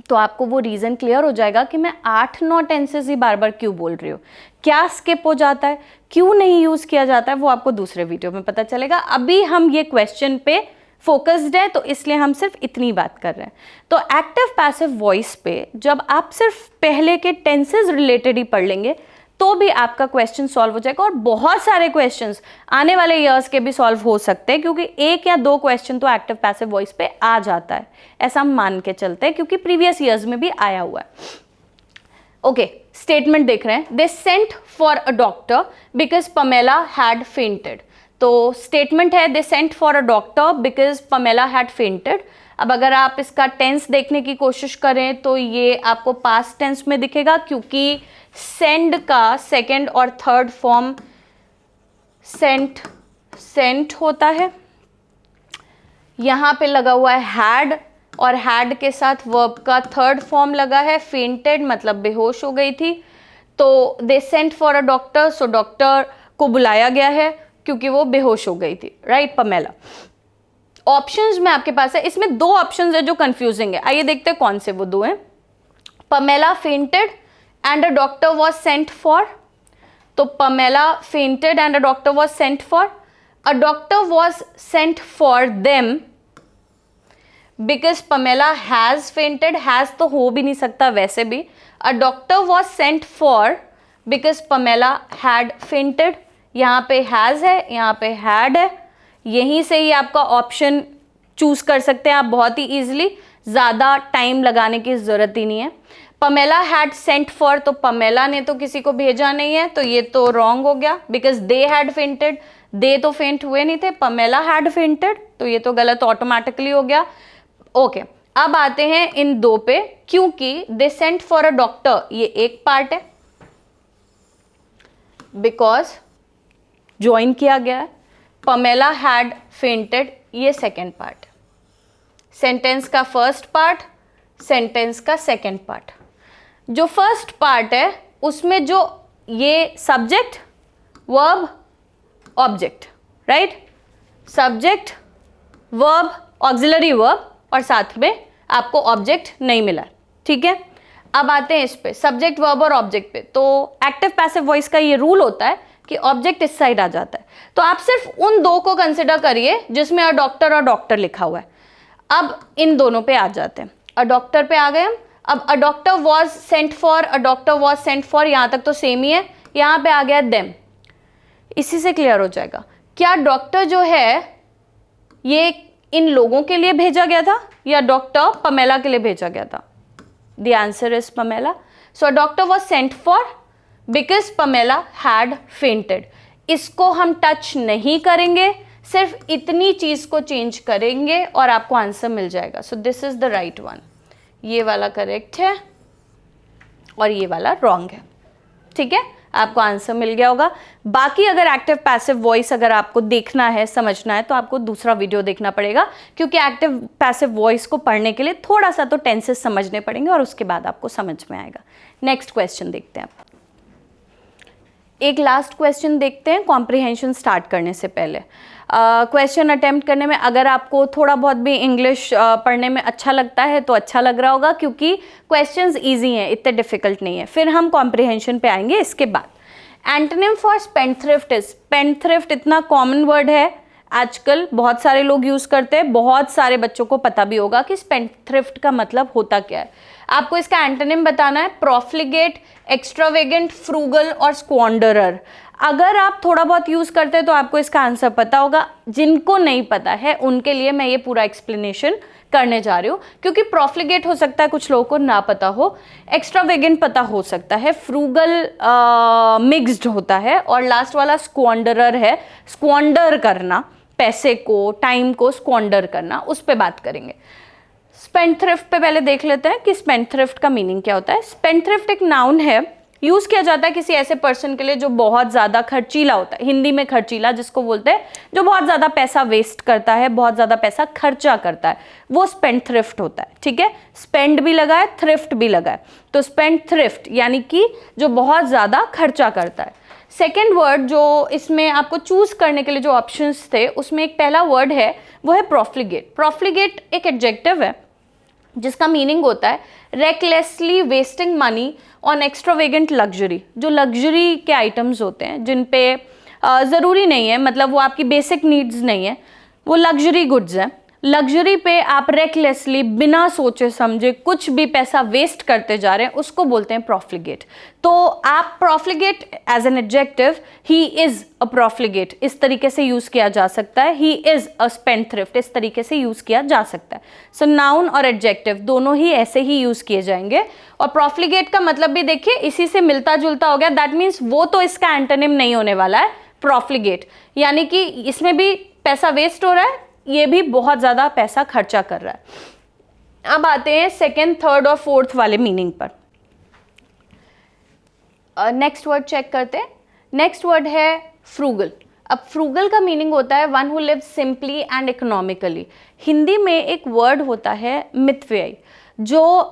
Speaker 1: तो आपको वो रीज़न क्लियर हो जाएगा कि मैं 8-9 टेंसेस ही बार बार क्यों बोल रही हूँ, क्या स्किप हो जाता है, क्यों नहीं यूज़ किया जाता है, वो आपको दूसरे वीडियो में पता चलेगा। अभी हम ये क्वेश्चन पे फोकस्ड है तो इसलिए हम सिर्फ इतनी बात कर रहे हैं। तो एक्टिव पैसिव वॉइस पे जब आप सिर्फ पहले के टेंसेस रिलेटेड ही पढ़ लेंगे तो भी आपका क्वेश्चन सॉल्व हो जाएगा, और बहुत सारे क्वेश्चंस आने वाले ईयर्स के भी सॉल्व हो सकते हैं, क्योंकि 1 या 2 क्वेश्चन तो एक्टिव पैसिव वॉइस पे आ जाता है, ऐसा हम मान के चलते हैं, क्योंकि प्रीवियस ईयर्स में भी आया हुआ है। ओके, स्टेटमेंट देख रहे हैं, they sent for a doctor because Pamela had fainted. तो स्टेटमेंट है they sent for a doctor because Pamela had fainted. अब अगर आप इसका टेंस देखने की कोशिश करें तो ये आपको पास्ट टेंस में दिखेगा, क्योंकि सेंड का सेकंड और थर्ड फॉर्म सेंट होता है। यहाँ पे लगा हुआ है हैड, और हैड के साथ वर्ब का थर्ड फॉर्म लगा है फेंटेड, मतलब बेहोश हो गई थी। तो they sent for a doctor, so doctor को बुलाया गया है क्योंकि वो बेहोश हो गई थी, राइट, पमेला। ऑप्शंस में आपके पास है, इसमें 2 ऑप्शंस है जो कंफ्यूजिंग है, आइए देखते हैं कौन से वो 2 हैं। Pamela fainted and a doctor was sent for. तो Pamela fainted and a doctor was sent for. A doctor was sent for them because Pamela has fainted, has तो हो भी नहीं सकता वैसे भी। A doctor was sent for because Pamela had fainted. यहाँ पे हैज है, यहाँ पे हैड है, यहीं से ही आपका ऑप्शन चूज कर सकते हैं आप बहुत ही इजीली, ज़्यादा टाइम लगाने की ज़रूरत ही नहीं है। पमेला हैड सेंट फॉर, तो पमेला ने तो किसी को भेजा नहीं है, तो ये तो रॉन्ग हो गया, बिकॉज दे हैड फेंटेड, दे तो फेंट हुए नहीं थे, पमेला हैड फेंटेड, तो ये तो गलत ऑटोमेटिकली हो गया। ओके, अब आते हैं इन 2 पे, क्योंकि they sent for a doctor ये एक पार्ट है बिकॉज ज्वाइन किया गया है, पमेला हैड फेंटेड ये सेकेंड पार्ट, सेंटेंस का फर्स्ट पार्ट, सेंटेंस का सेकेंड पार्ट। जो फर्स्ट पार्ट है उसमें जो ये subject verb object, right, subject verb auxiliary verb और साथ में आपको ऑब्जेक्ट नहीं मिला, ठीक है। अब आते हैं इस पे सब्जेक्ट वर्ब और ऑब्जेक्ट पे। तो एक्टिव पैसिव वॉइस का ये रूल होता है कि ऑब्जेक्ट इस साइड आ जाता है, तो आप सिर्फ उन 2 को कंसिडर करिए जिसमें अ डॉक्टर और डॉक्टर लिखा हुआ है। अब इन दोनों पे आ जाते हैं, अ डॉक्टर पे आ गए हम। अब अ doctor was sent for, a doctor was sent for, यहाँ तक तो सेम ही है, यहाँ पे आ गया देम, इसी से क्लियर हो जाएगा क्या डॉक्टर जो है ये इन लोगों के लिए भेजा गया था या डॉक्टर पमेला के लिए भेजा गया था। The answer is Pamela. So doctor was sent for because Pamela had fainted. इसको हम टच नहीं करेंगे, सिर्फ इतनी चीज को चेंज करेंगे और आपको आंसर मिल जाएगा। So this is the right one, ये वाला करेक्ट है और ये वाला रॉन्ग है, ठीक है, आपको आंसर मिल गया होगा। बाकी अगर एक्टिव पैसिव वॉइस अगर आपको देखना है, समझना है, तो आपको दूसरा वीडियो देखना पड़ेगा, क्योंकि एक्टिव पैसिव वॉइस को पढ़ने के लिए थोड़ा सा तो टेंसेस समझने पड़ेंगे और उसके बाद आपको समझ में आएगा। नेक्स्ट क्वेश्चन देखते हैं। एक लास्ट क्वेश्चन देखते हैं कॉम्प्रिहेंशन स्टार्ट करने से पहले। क्वेश्चन अटेम्प्ट करने में अगर आपको थोड़ा बहुत भी इंग्लिश पढ़ने में अच्छा लगता है तो अच्छा लग रहा होगा, क्योंकि क्वेश्चंस इजी हैं, इतने डिफिकल्ट नहीं है। फिर हम कॉम्प्रिहेंशन पे आएंगे इसके बाद। Antonym for spendthrift is, spendthrift इतना कॉमन वर्ड है, आजकल बहुत सारे लोग यूज़ करते हैं, बहुत सारे बच्चों को पता भी होगा कि स्पेंडथ्रिफ्ट का मतलब होता क्या है। आपको इसका एंटोनिम बताना है, प्रोफ्लिगेट, एक्स्ट्रावेगेंट, फ्रूगल और स्क्वांडरर। अगर आप थोड़ा बहुत यूज़ करते हैं तो आपको इसका आंसर पता होगा, जिनको नहीं पता है उनके लिए मैं ये पूरा एक्सप्लेनेशन करने जा रही हूँ, क्योंकि प्रोफ्लिगेट हो सकता है कुछ लोगों को ना पता हो, एक्स्ट्रावेगेंट पता हो सकता है, फ्रूगल मिक्स्ड होता है, और लास्ट वाला स्क्वांडरर है, स्क्वांडर करना, पैसे को, टाइम को स्क्वांडर करना, उस पर बात करेंगे। स्पेंडथ्रिफ्ट पे पहले देख लेते हैं कि स्पेंडथ्रिफ्ट का मीनिंग क्या होता है। स्पेंडथ्रिफ्ट एक नाउन है, यूज किया जाता है किसी ऐसे पर्सन के लिए जो बहुत ज्यादा खर्चीला होता है, हिंदी में खर्चीला जिसको बोलते हैं, जो बहुत ज्यादा पैसा वेस्ट करता है, बहुत ज्यादा पैसा खर्चा करता है, वो स्पेंडथ्रिफ्ट होता है, ठीक है। स्पेंड भी लगा है, थ्रिफ्ट भी लगा है, तो स्पेंडथ्रिफ्ट यानी कि जो बहुत ज्यादा खर्चा करता है। सेकेंड वर्ड जो इसमें आपको चूज करने के लिए जो ऑप्शंस थे उसमें एक पहला वर्ड है वो है प्रोफ्लिगेट। प्रोफ्लिगेट एक एडजेक्टिव है, जिसका मीनिंग होता है recklessly wasting money on extravagant luxury. जो लग्जरी के आइटम्स होते हैं जिन पे ज़रूरी नहीं है, मतलब वो आपकी बेसिक नीड्स नहीं है, वो लग्जरी गुड्स हैं, लग्जरी पे आप रेकलेसली बिना सोचे समझे कुछ भी पैसा वेस्ट करते जा रहे हैं, उसको बोलते हैं प्रॉफ्लिगेट। तो आप profligate as an adjective, he is a profligate इस तरीके से यूज किया जा सकता है, ही इज अ स्पेंडथ्रिफ्ट इस तरीके से यूज किया जा सकता है। सो नाउन और एडजेक्टिव दोनों ही ऐसे ही यूज किए जाएंगे। और प्रॉफ्लिगेट का मतलब भी देखिए इसी से मिलता जुलता हो गया, दैट मीन्स वो तो इसका एंटोनिम नहीं होने वाला है प्रॉफ्लिगेट, यानी कि इसमें भी पैसा वेस्ट हो रहा है, ये भी बहुत ज़्यादा पैसा खर्चा कर रहा है। अब आते हैं सेकेंड, थर्ड और फोर्थ वाले मीनिंग पर। नेक्स्ट वर्ड चेक करते हैं। नेक्स्ट वर्ड है फ्रूगल। अब फ्रूगल का मीनिंग होता है one who lives simply and economically. Hindi में एक वर्ड होता है मितव्ययी, जो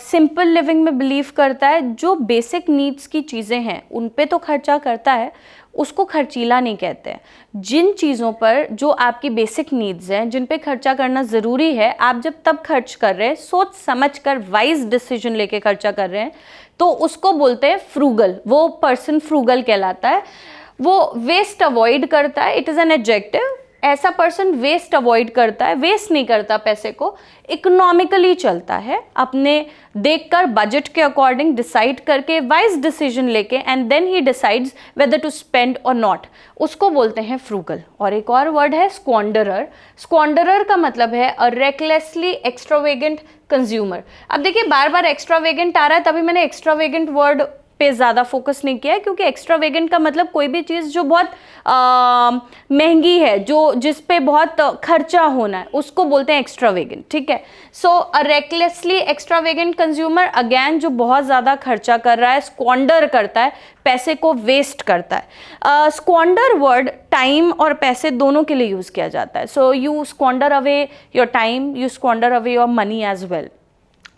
Speaker 1: सिंपल लिविंग में बिलीव करता है, जो बेसिक नीड्स की चीज़ें हैं उन पे तो खर्चा करता है, उसको खर्चीला नहीं कहते हैं। जिन चीज़ों पर जो आपकी बेसिक नीड्स हैं, जिन पे खर्चा करना ज़रूरी है, आप जब तब खर्च कर रहे हैं, सोच समझ कर वाइज डिसीजन लेके खर्चा कर रहे हैं, तो उसको बोलते हैं फ्रूगल। वो पर्सन फ्रूगल कहलाता है। वो वेस्ट अवॉइड करता है, इट इज़ एन एडजेक्टिव। ऐसा पर्सन वेस्ट अवॉइड करता है, वेस्ट नहीं करता पैसे को, इकोनॉमिकली चलता है, अपने देखकर बजट के अकॉर्डिंग डिसाइड करके वाइज डिसीजन लेके, एंड देन ही decides whether to spend or not, उसको बोलते हैं फ्रूगल। और एक और वर्ड है स्क्वांडरर। स्क्वांडरर का मतलब है अ रेकलेसली एक्स्ट्रावेगेंट कंज्यूमर। अब देखिए बार बार एक्स्ट्रावेगेंट आ रहा है, तभी मैंने एक्स्ट्रावेगेंट वर्ड पे ज़्यादा फोकस नहीं किया है, क्योंकि एक्स्ट्रावेगेंट का मतलब कोई भी चीज़ जो बहुत महंगी है, जो जिस पे बहुत खर्चा होना है, उसको बोलते हैं एक्स्ट्रावेगेंट। ठीक है। सो अ रेकलेसली एक्स्ट्रावेगेंट कंज्यूमर, अगेन जो बहुत ज़्यादा खर्चा कर रहा है, स्क्वांडर करता है, पैसे को वेस्ट करता है। स्क्वांडर वर्ड टाइम और पैसे दोनों के लिए यूज़ किया जाता है। So you squander away your time, you squander away your money as well.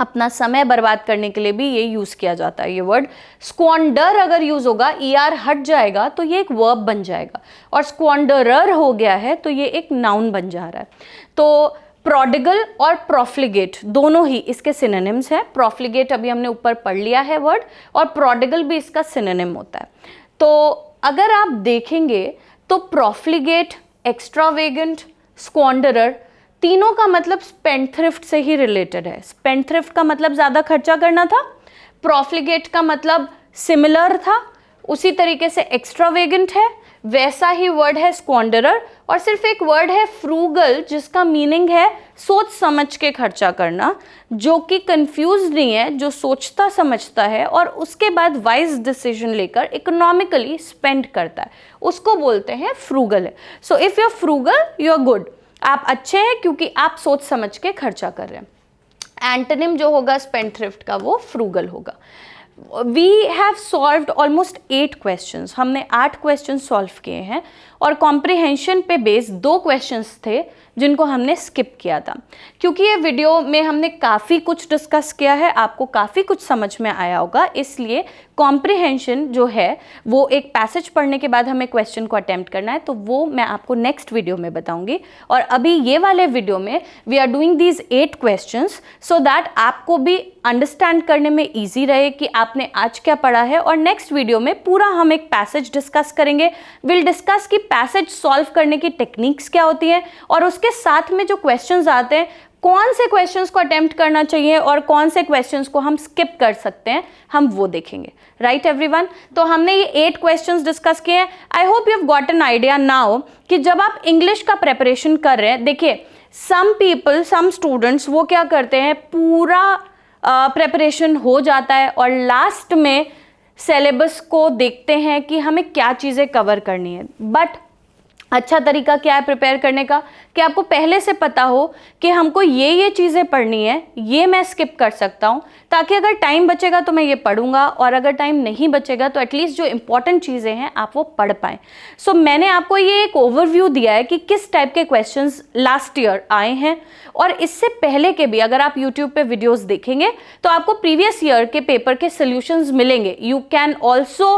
Speaker 1: अपना समय बर्बाद करने के लिए भी ये यूज़ किया जाता है। ये वर्ड स्क्वांडर अगर यूज़ होगा, ER हट जाएगा तो ये एक वर्ब बन जाएगा, और स्क्वांडरर हो गया है तो ये एक नाउन बन जा रहा है। तो प्रोडिगल और प्रॉफ्लिगेट दोनों ही इसके सिनोनिम्स हैं। प्रॉफ्लिगेट अभी हमने ऊपर पढ़ लिया है वर्ड, और प्रोडिगल भी इसका सिनोनिम होता है। तो अगर आप देखेंगे तो प्रॉफ्लिगेट, एक्स्ट्रावेगेंट, स्क्वांडरर, तीनों का मतलब स्पेंडथ्रिफ्ट से ही रिलेटेड है। स्पेंडथ्रिफ्ट का मतलब ज़्यादा खर्चा करना था, प्रॉफ्लिगेट का मतलब सिमिलर था, उसी तरीके से एक्स्ट्रावेगेंट है, वैसा ही वर्ड है स्क्वांडरर, और सिर्फ एक वर्ड है फ्रूगल जिसका मीनिंग है सोच समझ के खर्चा करना, जो कि कंफ्यूज नहीं है, जो सोचता समझता है और उसके बाद वाइज डिसीजन लेकर इकोनॉमिकली स्पेंड करता है, उसको बोलते हैं फ्रूगल है। So if you are frugal you are good, आप अच्छे हैं क्योंकि आप सोच समझ के खर्चा कर रहे हैं। एंटोनिम जो होगा स्पेंडथ्रिफ्ट का वो फ्रूगल होगा। We have solved almost 8 questions, हमने 8 क्वेश्चन सॉल्व किए हैं, और कॉम्प्रिहेंशन पे बेस 2 क्वेश्चंस थे जिनको हमने स्किप किया था। क्योंकि ये वीडियो में हमने काफ़ी कुछ डिस्कस किया है, आपको काफ़ी कुछ समझ में आया होगा, इसलिए कॉम्प्रिहेंशन जो है वो एक पैसेज पढ़ने के बाद हमें क्वेश्चन को अटेम्प्ट करना है, तो वो मैं आपको नेक्स्ट वीडियो में बताऊंगी। और अभी ये वाले वीडियो में we are doing these 8 questions so that आपको भी अंडरस्टैंड करने में ईजी रहे कि आपने आज क्या पढ़ा है। और नेक्स्ट वीडियो में पूरा हम एक पैसेज डिस्कस करेंगे। विल डिस्कस कि पैसेज सॉल्व करने की टेक्निक्स क्या होती हैं, और उसके साथ में जो क्वेश्चंस आते हैं, कौन से क्वेश्चंस को अटेम्प्ट करना चाहिए और कौन से क्वेश्चंस को हम स्किप कर सकते हैं, हम वो देखेंगे। राइट एवरीवन, तो हमने ये 8 क्वेश्चंस डिस्कस किए हैं। आई hope you have got an idea now कि जब आप इंग्लिश का प्रेपरेशन कर रहे हैं, देखिए सम पीपल, सम स्टूडेंट्स वो क्या करते हैं, पूरा प्रेपरेशन हो जाता है और लास्ट में सिलेबस को देखते हैं कि हमें क्या चीज़ें कवर करनी है। बट अच्छा तरीका क्या है प्रिपेयर करने का, कि आपको पहले से पता हो कि हमको ये चीज़ें पढ़नी है, ये मैं स्किप कर सकता हूँ, ताकि अगर टाइम बचेगा तो मैं ये पढ़ूंगा, और अगर टाइम नहीं बचेगा तो एटलीस्ट जो इंपॉर्टेंट चीज़ें हैं आप वो पढ़ पाएँ। सो मैंने आपको ये एक ओवरव्यू दिया है कि किस टाइप के क्वेश्चंस लास्ट ईयर आए हैं, और इससे पहले के भी अगर आप यूट्यूब पे वीडियोस देखेंगे तो आपको प्रीवियस ईयर के पेपर के सॉल्यूशंस मिलेंगे। यू कैन ऑल्सो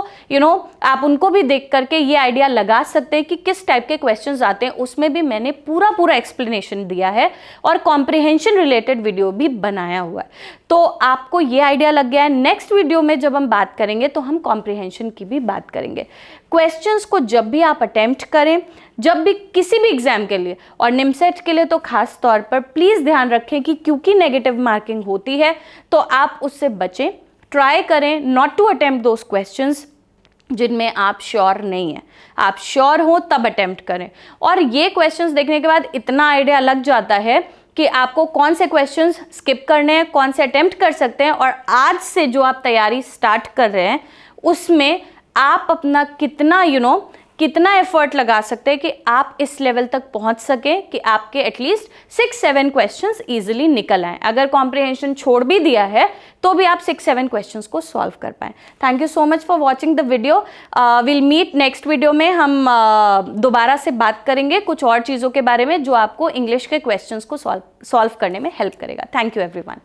Speaker 1: आप उनको भी देख करके ये आइडिया लगा सकते हैं कि किस टाइप टाइप के क्वेश्चंस आते हैं उसमें भी मैंने पूरा एक्सप्लेनेशन दिया है और कॉम्प्रिहेंशन रिलेटेड वीडियो भी बनाया हुआ है। तो आपको ये आइडिया लग गया है। नेक्स्ट वीडियो में जब हम बात करेंगे तो हम कॉम्प्रिहेंशन की भी बात करेंगे। क्वेश्चंस को जब भी आप अटेम्प्ट करें, जब भी किसी भी एग्जाम के लिए और निमसेट के लिए तो खास तौर पर प्लीज़ ध्यान रखें कि क्योंकि नेगेटिव मार्किंग होती है तो आप उससे बचें। ट्राई करें not to attempt those questions जिनमें आप श्योर नहीं हैं। आप श्योर हो तब अटेम्प्ट करें। और ये क्वेश्चंस देखने के बाद इतना आइडिया लग जाता है कि आपको कौन से क्वेश्चंस स्किप करने हैं, कौन से अटेम्प्ट कर सकते हैं, और आज से जो आप तैयारी स्टार्ट कर रहे हैं उसमें आप अपना कितना एफर्ट लगा सकते हैं कि आप इस लेवल तक पहुंच सकें कि आपके एटलीस्ट 6-7 क्वेश्चंस इजीली निकल आएं। अगर कॉम्प्रिहेंशन छोड़ भी दिया है तो भी आप 6-7 क्वेश्चंस को सॉल्व कर पाएं। Thank you so much for watching the video. Will meet next video में। हम दोबारा से बात करेंगे कुछ और चीज़ों के बारे में जो आपको इंग्लिश के क्वेश्चंस को सॉल्व करने में हेल्प करेगा। Thank you everyone.